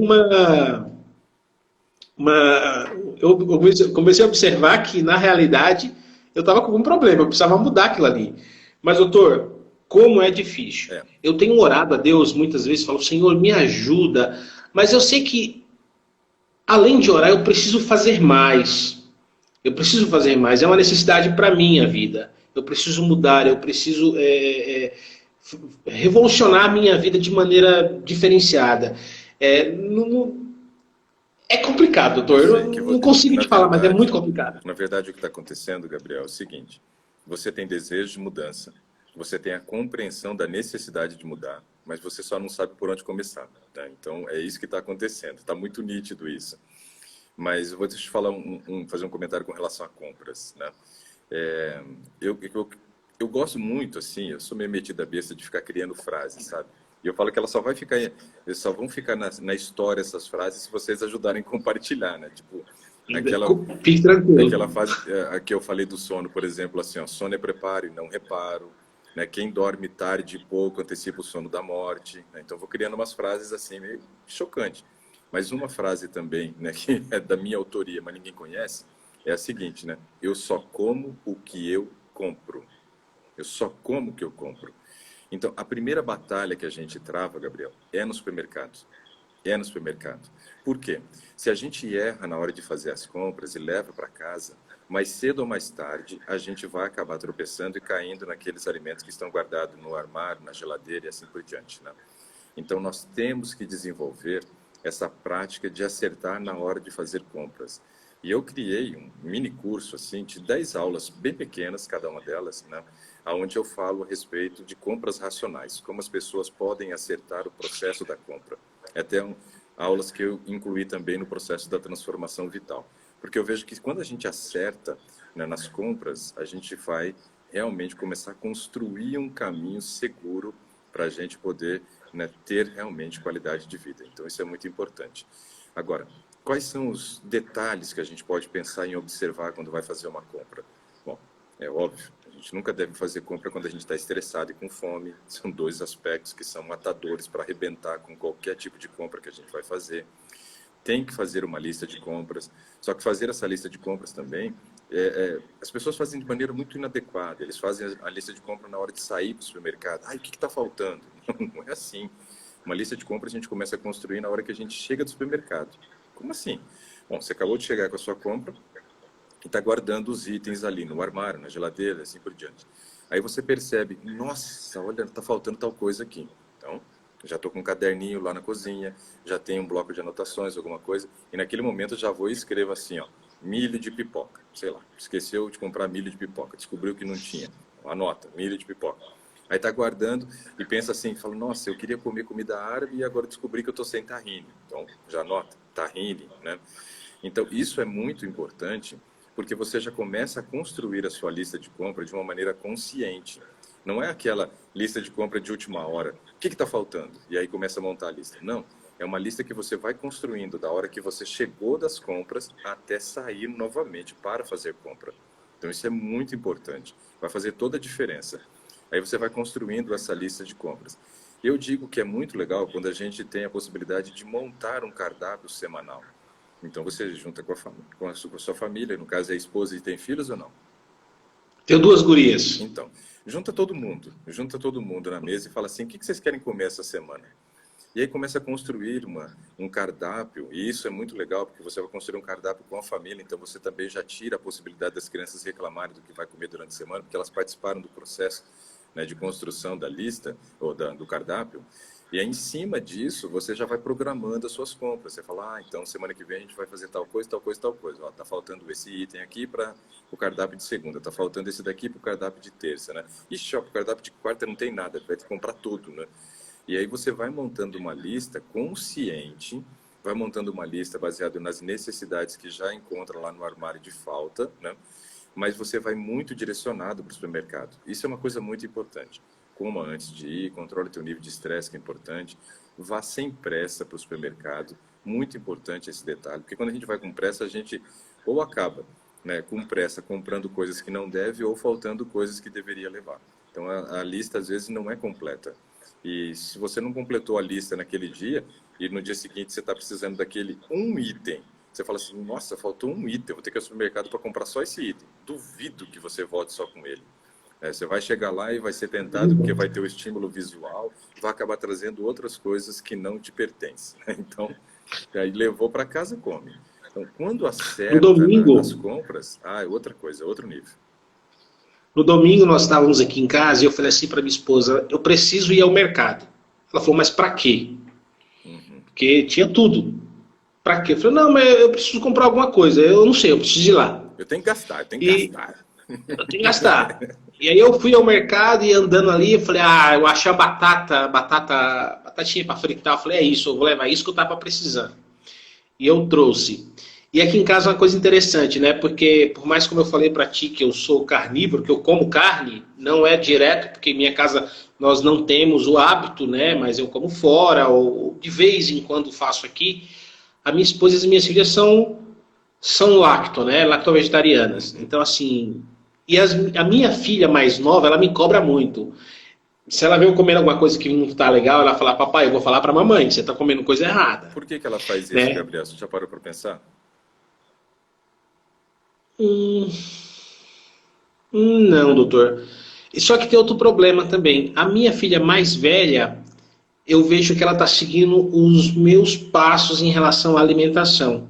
eu comecei a observar que, na realidade, eu estava com algum problema, eu precisava mudar aquilo ali. Mas, doutor, como é difícil. É. Eu tenho orado a Deus muitas vezes, falo, Senhor, me ajuda. Mas eu sei que, além de orar, eu preciso fazer mais. Eu preciso fazer mais. É uma necessidade para a minha vida. Eu preciso mudar, eu preciso revolucionar a minha vida de maneira diferenciada. É complicado, doutor. Eu sei Eu que, não consigo te falar, mas é muito complicado. na verdade, o que está acontecendo, Gabriel, é o seguinte: você tem desejo de mudança, você tem a compreensão da necessidade de mudar, mas você só não sabe por onde começar. Tá? Então, é isso que está acontecendo. Está muito nítido isso. Mas eu vou te falar fazer um comentário com relação a compras, né? É, eu gosto muito, assim, eu sou meio metido a besta de ficar criando frases, sabe? E eu falo que elas só vão ficar na história essas frases se vocês ajudarem a compartilhar, né? Tipo, Fique tranquilo. aquela fase que eu falei do sono, por exemplo, assim, ó, sono é preparo e não reparo. né? Quem dorme tarde e pouco antecipa o sono da morte, né? Então vou criando umas frases assim meio chocantes. Mas uma frase também, né, que é da minha autoria, mas ninguém conhece, é a seguinte, né? Eu só como o que eu compro. Eu só como o que eu compro. Então, a primeira batalha que a gente trava, Gabriel, é no supermercado. É no supermercado. Por quê? Se a gente erra na hora de fazer as compras e leva para casa, mais cedo ou mais tarde, a gente vai acabar tropeçando e caindo naqueles alimentos que estão guardados no armário, na geladeira e assim por diante, né? Então, nós temos que desenvolver essa prática de acertar na hora de fazer compras. E eu criei um mini curso assim de 10 aulas bem pequenas, cada uma delas, né, onde eu falo a respeito de compras racionais, como as pessoas podem acertar o processo da compra. Até aulas que eu incluí também no processo da transformação vital. Porque eu vejo que quando a gente acerta, né, nas compras, a gente vai realmente começar a construir um caminho seguro para a gente poder, né, ter realmente qualidade de vida. Então, isso é muito importante. Agora, quais são os detalhes que a gente pode pensar em observar quando vai fazer uma compra? Bom, é óbvio, a gente nunca deve fazer compra quando a gente está estressado e com fome. São dois aspectos que são matadores para arrebentar com qualquer tipo de compra que a gente vai fazer. Tem que fazer uma lista de compras, só que fazer essa lista de compras também, as pessoas fazem de maneira muito inadequada. Eles fazem a lista de compra na hora de sair para o supermercado. Ai, o que está faltando? Não é assim. Uma lista de compras a gente começa a construir na hora que a gente chega do supermercado. Como assim? Bom, você acabou de chegar com a sua compra e está guardando os itens ali no armário, na geladeira, assim por diante. Aí você percebe, nossa, olha, está faltando tal coisa aqui. Então, já estou com um caderninho lá na cozinha, já tenho um bloco de anotações, alguma coisa, e naquele momento eu já vou e escrevo assim, ó, milho de pipoca, sei lá, esqueceu de comprar milho de pipoca, descobriu que não tinha, anota, milho de pipoca. Aí está guardando e pensa assim, fala, nossa, eu queria comer comida árabe e agora descobri que eu estou sem tahine. Então, já anota, tahine, né? Então, isso é muito importante, porque você já começa a construir a sua lista de compra de uma maneira consciente. Não é aquela lista de compra de última hora. O que está faltando? E aí começa a montar a lista. Não, é uma lista que você vai construindo da hora que você chegou das compras até sair novamente para fazer compra. Então isso é muito importante. Vai fazer toda a diferença. Aí você vai construindo essa lista de compras. Eu digo que é muito legal quando a gente tem a possibilidade de montar um cardápio semanal. Então você junta com a sua família, no caso é a esposa e tem filhos ou não? Tenho duas gurias. Então, junta todo mundo na mesa e fala assim, o que vocês querem comer essa semana? E aí começa a construir um cardápio, e isso é muito legal, porque você vai construir um cardápio com a família, então você também já tira a possibilidade das crianças reclamarem do que vai comer durante a semana, porque elas participaram do processo, né, de construção da lista, ou do cardápio, e aí, em cima disso, você já vai programando as suas compras. Você fala, então semana que vem a gente vai fazer tal coisa, tal coisa, tal coisa. Ó, tá faltando esse item aqui para o cardápio de segunda, tá faltando esse daqui para o cardápio de terça, né? Ixi, ó, o cardápio de quarta não tem nada, vai ter que comprar tudo, né? E aí você vai montando uma lista consciente, vai montando uma lista baseada nas necessidades que já encontra lá no armário de falta, né? Mas você vai muito direcionado para o supermercado. Isso é uma coisa muito importante. Coma antes de ir, controle teu nível de estresse, que é importante. Vá sem pressa para o supermercado. Muito importante esse detalhe, porque quando a gente vai com pressa, a gente ou acaba, né, com pressa comprando coisas que não deve ou faltando coisas que deveria levar. Então a lista às vezes não é completa. E se você não completou a lista naquele dia e no dia seguinte você está precisando daquele um item, você fala assim, nossa, faltou um item, vou ter que ir ao supermercado para comprar só esse item. Duvido que você volte só com ele. Você vai chegar lá e vai ser tentado, porque vai ter o estímulo visual, vai acabar trazendo outras coisas que não te pertencem. Então, aí levou para casa, come. Então, quando No acerta domingo, nas compras, é outra coisa, é outro nível. no domingo nós estávamos aqui em casa e eu falei assim para minha esposa, eu preciso ir ao mercado. Ela falou, mas para quê? Uhum. Porque tinha tudo. Para quê? Eu falei, não, mas eu preciso comprar alguma coisa. Eu não sei, eu preciso ir lá. Eu tenho que gastar, eu tenho que E gastar. eu tenho que gastar. E aí eu fui ao mercado e andando ali, eu falei, eu achei a batatinha para fritar. Eu falei, é isso, eu vou levar isso que eu tava precisando. E eu trouxe. E aqui em casa é uma coisa interessante, né? Porque por mais como eu falei para ti que eu sou carnívoro, que eu como carne, não é direto, porque em minha casa nós não temos o hábito, né? Mas eu como fora, ou de vez em quando faço aqui. A minha esposa e as minhas filhas são lacto, né? Lacto-vegetarianas. Então, assim, E a minha filha mais nova, ela me cobra muito. Se ela vê eu comendo alguma coisa que não está legal, ela fala, papai, eu vou falar para a mamãe, você está comendo coisa errada, Por que que ela faz isso, né? Gabriel? Você já parou para pensar? Hum, não, doutor. E só que tem outro problema também. A minha filha mais velha, eu vejo que ela está seguindo os meus passos em relação à alimentação.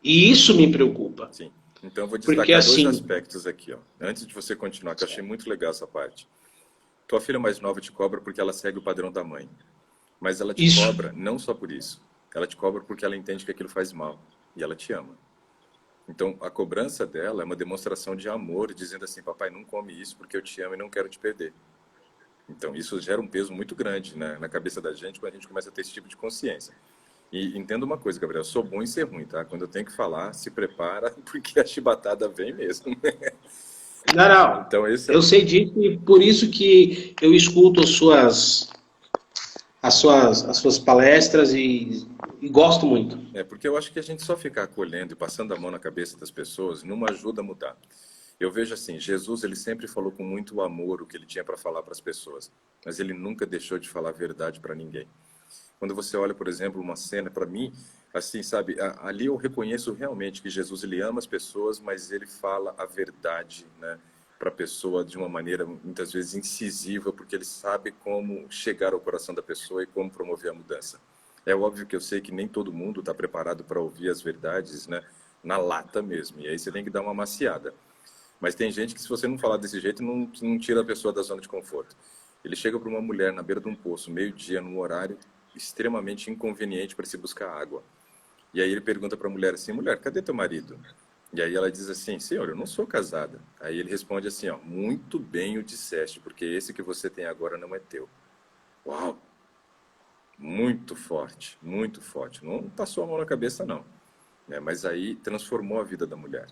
E isso me preocupa. Sim. Então, eu vou Porque destacar dois assim, aspectos aqui, ó. Antes de você continuar, que eu achei muito legal essa parte. Tua filha mais nova te cobra porque ela segue o padrão da mãe. Mas ela te isso. cobra não só por isso. Ela te cobra porque ela entende que aquilo faz mal. E ela te ama. Então, a cobrança dela é uma demonstração de amor, dizendo assim, papai, não come isso porque eu te amo e não quero te perder. Então, isso gera um peso muito grande, né, na cabeça da gente quando a gente começa a ter esse tipo de consciência. E entenda uma coisa, Gabriel, eu sou bom em ser ruim, tá? Quando eu tenho que falar, se prepara, porque a chibatada vem mesmo. Não, não. Então, esse é Eu sei disso e por isso que eu escuto as suas palestras e gosto muito. porque eu acho que a gente só ficar acolhendo e passando a mão na cabeça das pessoas não ajuda a mudar. Eu vejo assim, Jesus, ele sempre falou com muito amor o que ele tinha para falar para as pessoas, mas ele nunca deixou de falar a verdade para ninguém. Quando você olha, por exemplo, uma cena, para mim, assim, sabe, ali eu reconheço realmente que Jesus, ele ama as pessoas, mas ele fala a verdade, né, para a pessoa de uma maneira, muitas vezes, incisiva, porque ele sabe como chegar ao coração da pessoa e como promover a mudança. É óbvio que eu sei que nem todo mundo está preparado para ouvir as verdades, né, na lata mesmo, e aí você tem que dar uma maciada. Mas tem gente que, se você não falar desse jeito, não tira a pessoa da zona de conforto. Ele chega para uma mulher na beira de um poço, meio-dia, num horário extremamente inconveniente para se buscar água. E aí ele pergunta para a mulher assim, mulher, cadê teu marido? E aí ela diz assim, senhor, eu não sou casada. Aí ele responde assim, ó, muito bem o disseste, porque esse que você tem agora não é teu. Uau! Muito forte, muito forte. Não passou a mão na cabeça, não. Mas aí transformou a vida da mulher.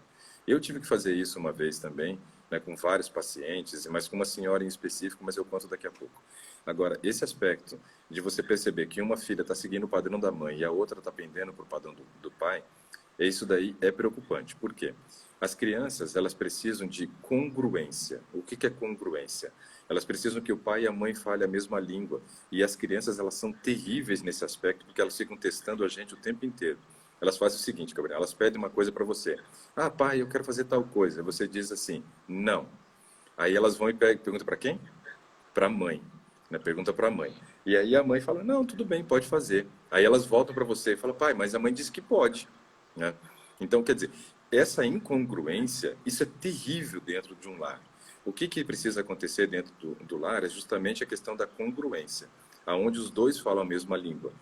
Eu tive que fazer isso uma vez também, né, com vários pacientes, mas com uma senhora em específico, mas eu conto daqui a pouco. Agora, esse aspecto de você perceber que uma filha está seguindo o padrão da mãe e a outra está pendendo para o padrão do pai, isso daí é preocupante. Por quê? As crianças, elas precisam de congruência. O que que é congruência? Elas precisam que o pai e a mãe falem a mesma língua. E as crianças, elas são terríveis nesse aspecto, porque elas ficam testando a gente o tempo inteiro. Elas fazem o seguinte, Gabriel, elas pedem uma coisa para você. Ah, pai, eu quero fazer tal coisa. Você diz assim, não. Aí elas vão e perguntam para quem? Para a mãe. Né? Pergunta para a mãe. E aí a mãe fala, não, tudo bem, pode fazer. Aí elas voltam para você e falam, pai, mas a mãe disse que pode. Né? Então, quer dizer, essa incongruência, isso é terrível dentro de um lar. O que precisa acontecer dentro do lar é justamente a questão da congruência, aonde os dois falam a mesma língua.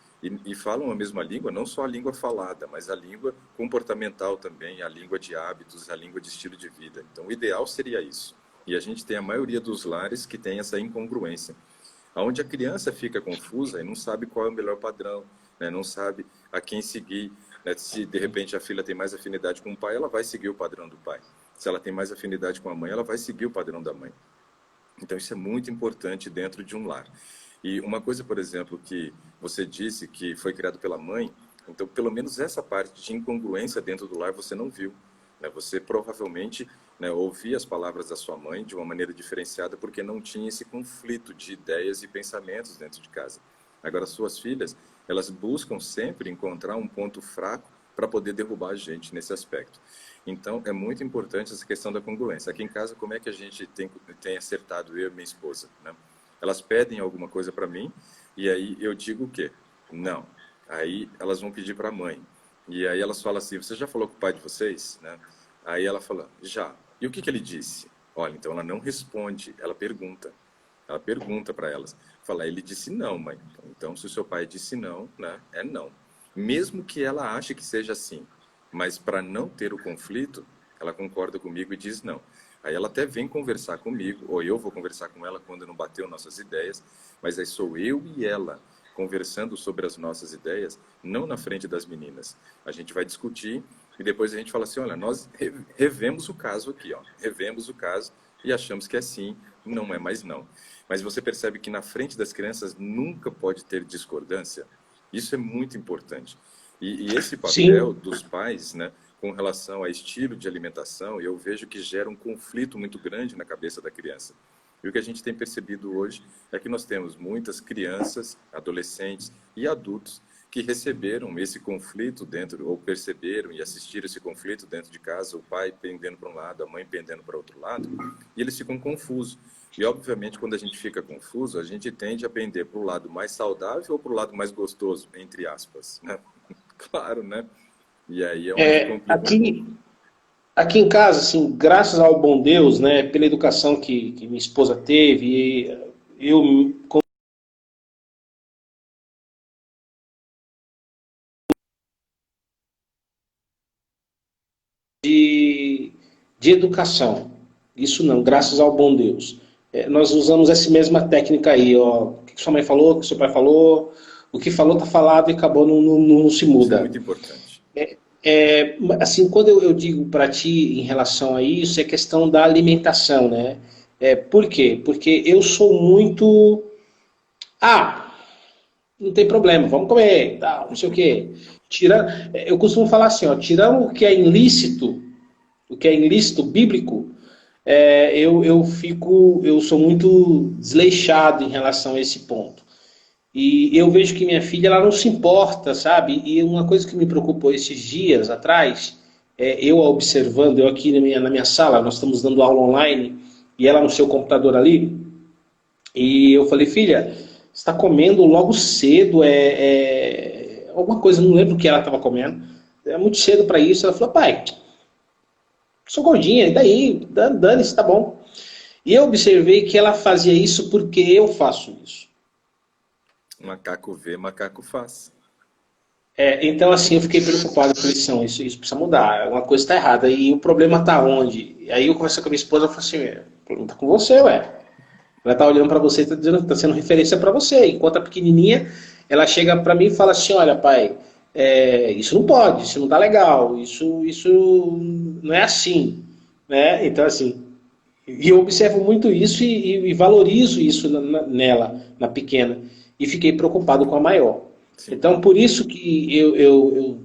E falam a mesma língua, não só a língua falada, mas a língua comportamental também, a língua de hábitos, a língua de estilo de vida. Então, o ideal seria isso. E a gente tem a maioria dos lares que tem essa incongruência, aonde a criança fica confusa e não sabe qual é o melhor padrão, né? Não sabe a quem seguir. Né? Se de repente a filha tem mais afinidade com o pai, ela vai seguir o padrão do pai. Se ela tem mais afinidade com a mãe, ela vai seguir o padrão da mãe. Então isso é muito importante dentro de um lar. E uma coisa, por exemplo, que você disse que foi criado pela mãe, então pelo menos essa parte de incongruência dentro do lar você não viu. Né? Você provavelmente, né, ouvia as palavras da sua mãe de uma maneira diferenciada porque não tinha esse conflito de ideias e pensamentos dentro de casa. Agora, suas filhas, elas buscam sempre encontrar um ponto fraco para poder derrubar a gente nesse aspecto. Então, é muito importante essa questão da congruência. Aqui em casa, como é que a gente tem acertado, eu e minha esposa? Né? Elas pedem alguma coisa para mim e aí eu digo o quê? Não. Aí elas vão pedir para a mãe. E aí elas falam assim, você já falou com o pai de vocês? Né? Aí ela fala, já. E o que ele disse? Olha, então ela não responde, ela pergunta. Ela pergunta para elas. Fala, ele disse não, mãe. Então, se o seu pai disse não, né, é não. Mesmo que ela ache que seja assim. Mas para não ter o conflito, ela concorda comigo e diz não. Aí ela até vem conversar comigo, ou eu vou conversar com ela quando não bateu nossas ideias, mas aí sou eu e ela conversando sobre as nossas ideias, não na frente das meninas. A gente vai discutir e depois a gente fala assim, olha, nós revemos o caso aqui, ó, revemos o caso e achamos que é sim, não é mais não. Mas você percebe que na frente das crianças nunca pode ter discordância? Isso é muito importante. E esse papel Sim, dos pais, né, com relação a estilo de alimentação, eu vejo que gera um conflito muito grande na cabeça da criança. E o que a gente tem percebido hoje é que nós temos muitas crianças, adolescentes e adultos que receberam esse conflito dentro, ou perceberam e assistiram esse conflito dentro de casa, o pai pendendo para um lado, a mãe pendendo para outro lado, e eles ficam confusos. E, obviamente, quando a gente fica confuso, a gente tende a pender para o lado mais saudável ou para o lado mais gostoso, entre aspas, né? Claro, né? E aí é onde complica um pouco. Aqui em casa, assim, graças ao bom Deus, né, pela educação que minha esposa teve, eu de, de educação. Isso não, graças ao bom Deus. Nós usamos essa mesma técnica aí, ó. O que sua mãe falou, o que seu pai falou, o que falou está falado e acabou, não se Isso é muda. muito importante. Assim, quando eu digo para ti em relação a isso, é questão da alimentação, né? Por quê? Porque eu sou muito. Ah, não tem problema, vamos comer, tal, não sei o quê. Eu costumo falar assim, ó, tirando o que é ilícito bíblico, eu sou muito desleixado em relação a esse ponto. E eu vejo que minha filha, ela não se importa, sabe? E uma coisa que me preocupou esses dias atrás, eu observando, eu aqui na minha sala, nós estamos dando aula online, e ela no seu computador ali, e eu falei, filha, você está comendo logo cedo, alguma coisa, não lembro o que ela estava comendo, é muito cedo para isso. Ela falou, pai, sou gordinha, e daí, dane-se, tá bom. E eu observei que ela fazia isso porque eu faço isso. Macaco vê, macaco faz. Então, assim, eu fiquei preocupado com isso, isso precisa mudar, alguma coisa está errada. E o problema está onde? E aí eu conversei com a minha esposa e falei assim, o problema está com você, ué. Ela está olhando para você e está dizendo, tá sendo referência para você. Enquanto a pequenininha, ela chega para mim e fala assim, olha, pai, isso não pode, isso não está legal, isso não é assim, né? Então, assim, e eu observo muito isso e valorizo isso nela, na pequena. E fiquei preocupado com a maior. Sim. Então, por isso que eu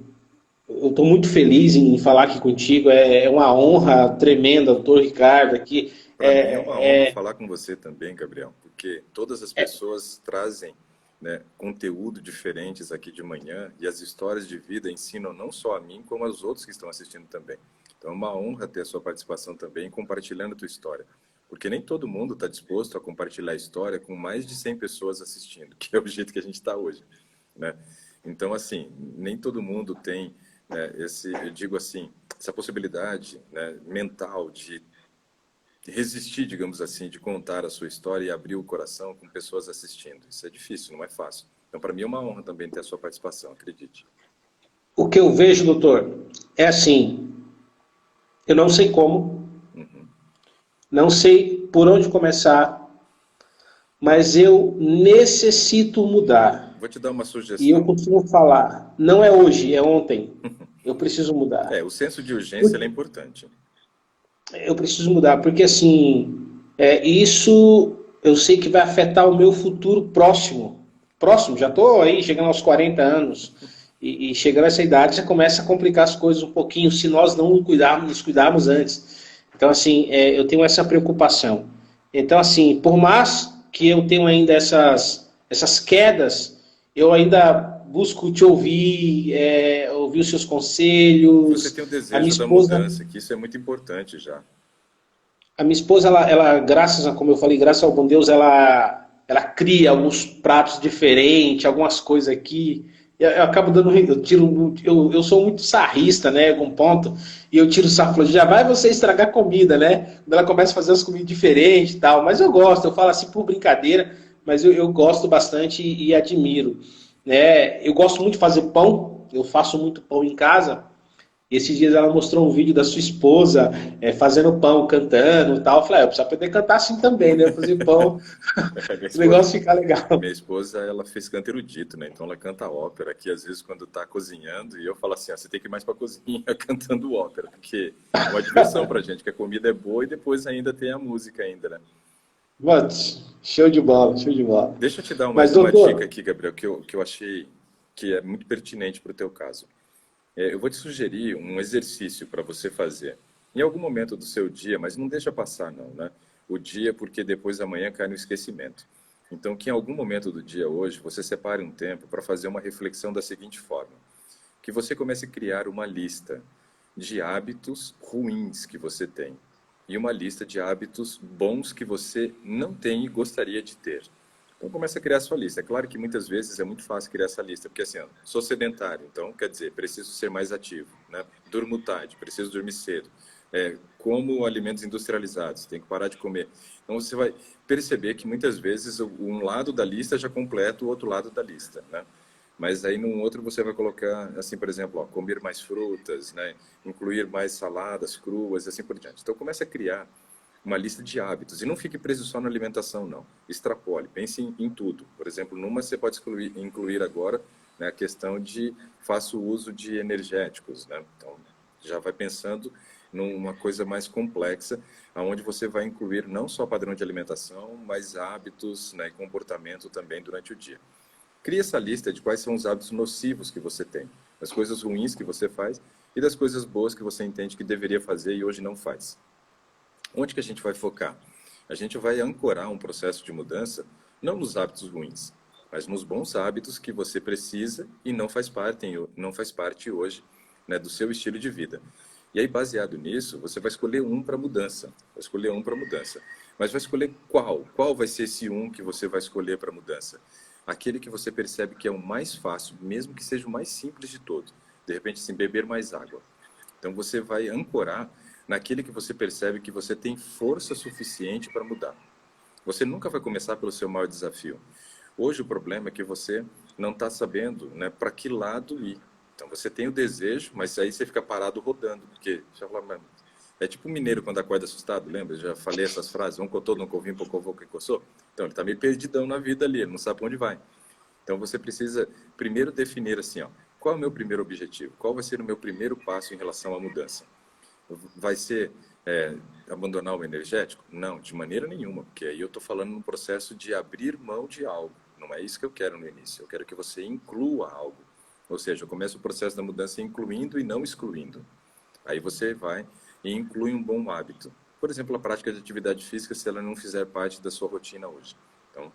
estou muito feliz em falar aqui contigo. É uma honra tremenda, doutor Ricardo, aqui. Para mim é uma honra falar com você também, Gabriel, porque todas as pessoas trazem, né, conteúdo diferentes aqui de manhã e as histórias de vida ensinam não só a mim, como aos outros que estão assistindo também. Então é uma honra ter a sua participação também, compartilhando a tua história. Porque nem todo mundo está disposto a compartilhar a história com mais de 100 pessoas assistindo, que é o jeito que a gente está hoje, né? Então, assim, nem todo mundo tem, né, eu digo assim, essa possibilidade, né, mental de resistir, digamos assim, de contar a sua história e abrir o coração com pessoas assistindo. Isso é difícil, não é fácil. Então, para mim é uma honra também ter a sua participação, acredite. O que eu vejo, doutor, é assim, eu não sei como, não sei por onde começar, mas eu necessito mudar. Vou te dar uma E eu sugestão. costumo falar, não é hoje, é ontem. Eu preciso mudar. O senso de urgência é importante. Eu preciso mudar, porque assim, isso eu sei que vai afetar o meu futuro próximo. Próximo, já estou aí chegando aos 40 anos. E chegando a essa idade já começa a complicar as coisas um pouquinho, se nós não nos cuidarmos antes. Então, assim, eu tenho essa preocupação. Então, assim, por mais que eu tenha ainda essas quedas, eu ainda busco te ouvir, ouvir os seus Você conselhos. tem o A minha desejo da esposa, mudança, que isso é muito importante já. a minha esposa, ela, graças a, como eu falei, graças ao bom Deus, ela cria alguns pratos diferentes, algumas coisas aqui. Eu acabo dando, eu sou muito sarrista, né, com ponto, e eu tiro o sarro, já vai você estragar comida, né? Quando ela começa a fazer as comidas diferentes e tal, mas eu gosto, eu falo assim por brincadeira, mas eu gosto bastante e admiro, né? Eu gosto muito de fazer pão, eu faço muito pão em casa. Esses dias ela mostrou um vídeo da sua esposa fazendo pão, cantando e tal. Eu falei, eu preciso aprender a cantar assim também, né? Fazer pão, Minha o negócio esposa, ficar legal. minha esposa, ela fez canto erudito, né? Então ela canta ópera aqui, às vezes, quando tá cozinhando, e eu falo assim, você tem que ir mais pra cozinha cantando ópera, porque é uma diversão pra gente, que a comida é boa e depois ainda tem a música ainda, né? Mas, show de bola, show de bola. Deixa eu te dar Mas, uma dica doutor, aqui, Gabriel, que eu achei que é muito pertinente para o teu caso. Eu vou te sugerir um exercício para você fazer em algum momento do seu dia, mas não deixa passar não, né? O dia, porque depois amanhã cai no esquecimento. Então, que em algum momento do dia hoje você separe um tempo para fazer uma reflexão da seguinte forma: que você comece a criar uma lista de hábitos ruins que você tem e uma lista de hábitos bons que você não tem e gostaria de ter. Então começa a criar a sua lista. É claro que muitas vezes é muito fácil criar essa lista, porque assim, ó, sou sedentário, então quer dizer, preciso ser mais ativo, né? Durmo tarde, preciso dormir cedo. Como alimentos industrializados, tem que parar de comer. Então você vai perceber que muitas vezes um lado da lista já completa o outro lado da lista, né? Mas aí num outro você vai colocar, assim, por exemplo, ó, comer mais frutas, né? Incluir mais saladas cruas e assim por diante. Então começa a criar uma lista de hábitos. E não fique preso só na alimentação, não. Extrapole, pense em tudo. Por exemplo, numa você pode incluir agora, né, a questão de faço uso de energéticos, né? Então já vai pensando numa coisa mais complexa, onde você vai incluir não só padrão de alimentação, mas hábitos, né, e comportamento também durante o dia. Crie essa lista de quais são os hábitos nocivos que você tem, das coisas ruins que você faz e das coisas boas que você entende que deveria fazer e hoje não faz. Onde que a gente vai focar? A gente vai ancorar um processo de mudança não nos hábitos ruins, mas nos bons hábitos que você precisa e não faz parte hoje, né, do seu estilo de vida. E aí, baseado nisso, você vai escolher um para mudança. Vai escolher um para mudança. Mas vai escolher qual? Qual vai ser esse um que você vai escolher para mudança? Aquele que você percebe que é o mais fácil, mesmo que seja o mais simples de todos. De repente, assim, beber mais água. Então, você vai ancorar naquele que você percebe que você tem força suficiente para mudar. Você nunca vai começar pelo seu maior desafio. Hoje, o problema é que você não está sabendo, né, para que lado ir. Então, você tem o desejo, mas aí você fica parado rodando, porque já fala, é tipo um mineiro quando acorda assustado, lembra? Eu já falei essas frases, um cotou, não covim, pocovou, que coçou. Então, ele está meio perdidão na vida ali, ele não sabe para onde vai. Então, você precisa primeiro definir assim, ó, qual é o meu primeiro objetivo? Qual vai ser o meu primeiro passo em relação à mudança? Vai ser abandonar o energético? Não, de maneira nenhuma, porque aí eu estou falando num processo de abrir mão de algo. Não é isso que eu quero no início, eu quero que você inclua algo. Ou seja, eu começo o processo da mudança incluindo e não excluindo. Aí você vai e inclui um bom hábito. Por exemplo, a prática de atividade física, se ela não fizer parte da sua rotina hoje. Então,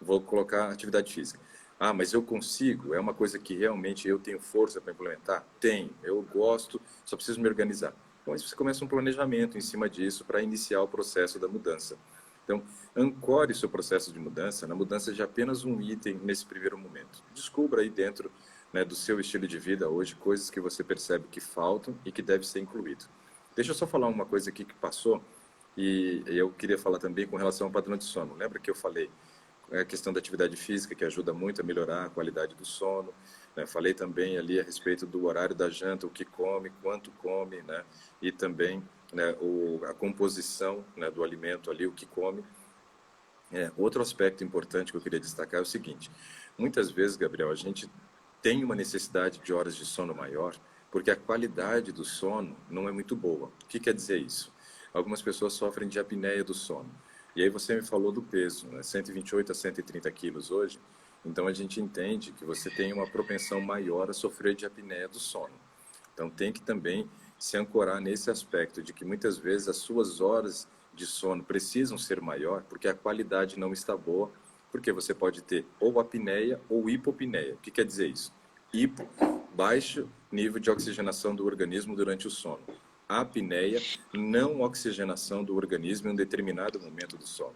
vou colocar atividade física. Ah, mas eu consigo? É uma coisa que realmente eu tenho força para implementar? Tenho, eu gosto, só preciso me organizar. Então, aí você começa um planejamento em cima disso para iniciar o processo da mudança. Então, ancore seu processo de mudança na mudança de apenas um item nesse primeiro momento. Descubra aí dentro, né, do seu estilo de vida hoje coisas que você percebe que faltam e que deve ser incluído. Deixa eu só falar uma coisa aqui que passou e eu queria falar também com relação ao padrão de sono. Lembra que eu falei a questão da atividade física, que ajuda muito a melhorar a qualidade do sono, né? Falei também ali a respeito do horário da janta, o que come, quanto come, né? E também, né, a composição, né, do alimento ali, o que come. Outro aspecto importante que eu queria destacar é o seguinte: muitas vezes, Gabriel, a gente tem uma necessidade de horas de sono maior, porque a qualidade do sono não é muito boa. O que quer dizer isso? Algumas pessoas sofrem de apneia do sono. E aí você me falou do peso, né? 128 a 130 quilos hoje. Então a gente entende que você tem uma propensão maior a sofrer de apneia do sono. Então tem que também se ancorar nesse aspecto de que muitas vezes as suas horas de sono precisam ser maior, porque a qualidade não está boa, porque você pode ter ou apneia ou hipopneia. O que quer dizer isso? Hipo, baixo nível de oxigenação do organismo durante o sono. Apneia, não oxigenação do organismo em um determinado momento do sono.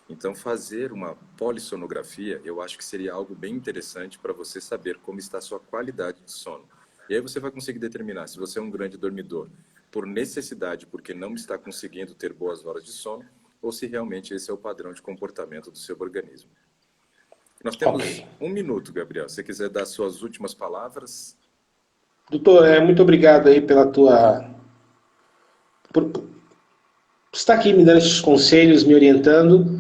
Então, fazer uma polissonografia, eu acho que seria algo bem interessante para você saber como está a sua qualidade de sono. E aí você vai conseguir determinar se você é um grande dormidor por necessidade, porque não está conseguindo ter boas horas de sono, ou se realmente esse é o padrão de comportamento do seu organismo. Nós temos um minuto, Gabriel. Se você quiser dar suas últimas palavras. Doutor, muito obrigado aí pela tua... por estar aqui me dando esses conselhos, me orientando.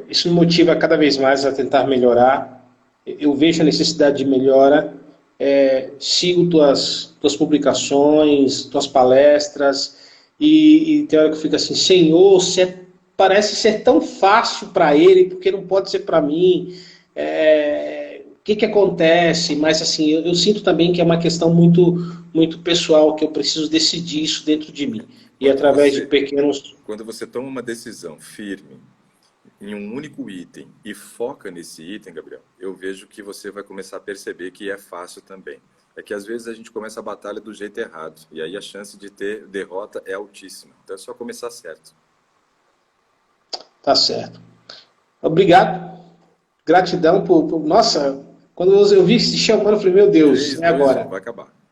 Isso me motiva cada vez mais a tentar melhorar. Eu vejo a necessidade de melhora. Sigo tuas publicações, tuas palestras, e tem hora que eu fico assim, Senhor, parece ser tão fácil para ele, porque não pode ser para mim. que acontece, mas assim, eu sinto também que é uma questão muito pessoal, que eu preciso decidir isso dentro de mim. E Quando através de você, pequenos... quando você toma uma decisão firme em um único item e foca nesse item, Gabriel, eu vejo que você vai começar a perceber que é fácil também. É que às vezes a gente começa a batalha do jeito errado, e aí a chance de ter derrota é altíssima. Então é só começar certo. Tá certo. Obrigado. Gratidão por... Nossa, quando eu vi se chamando, eu falei, meu Deus, Três, é dois, um, agora. vai acabar.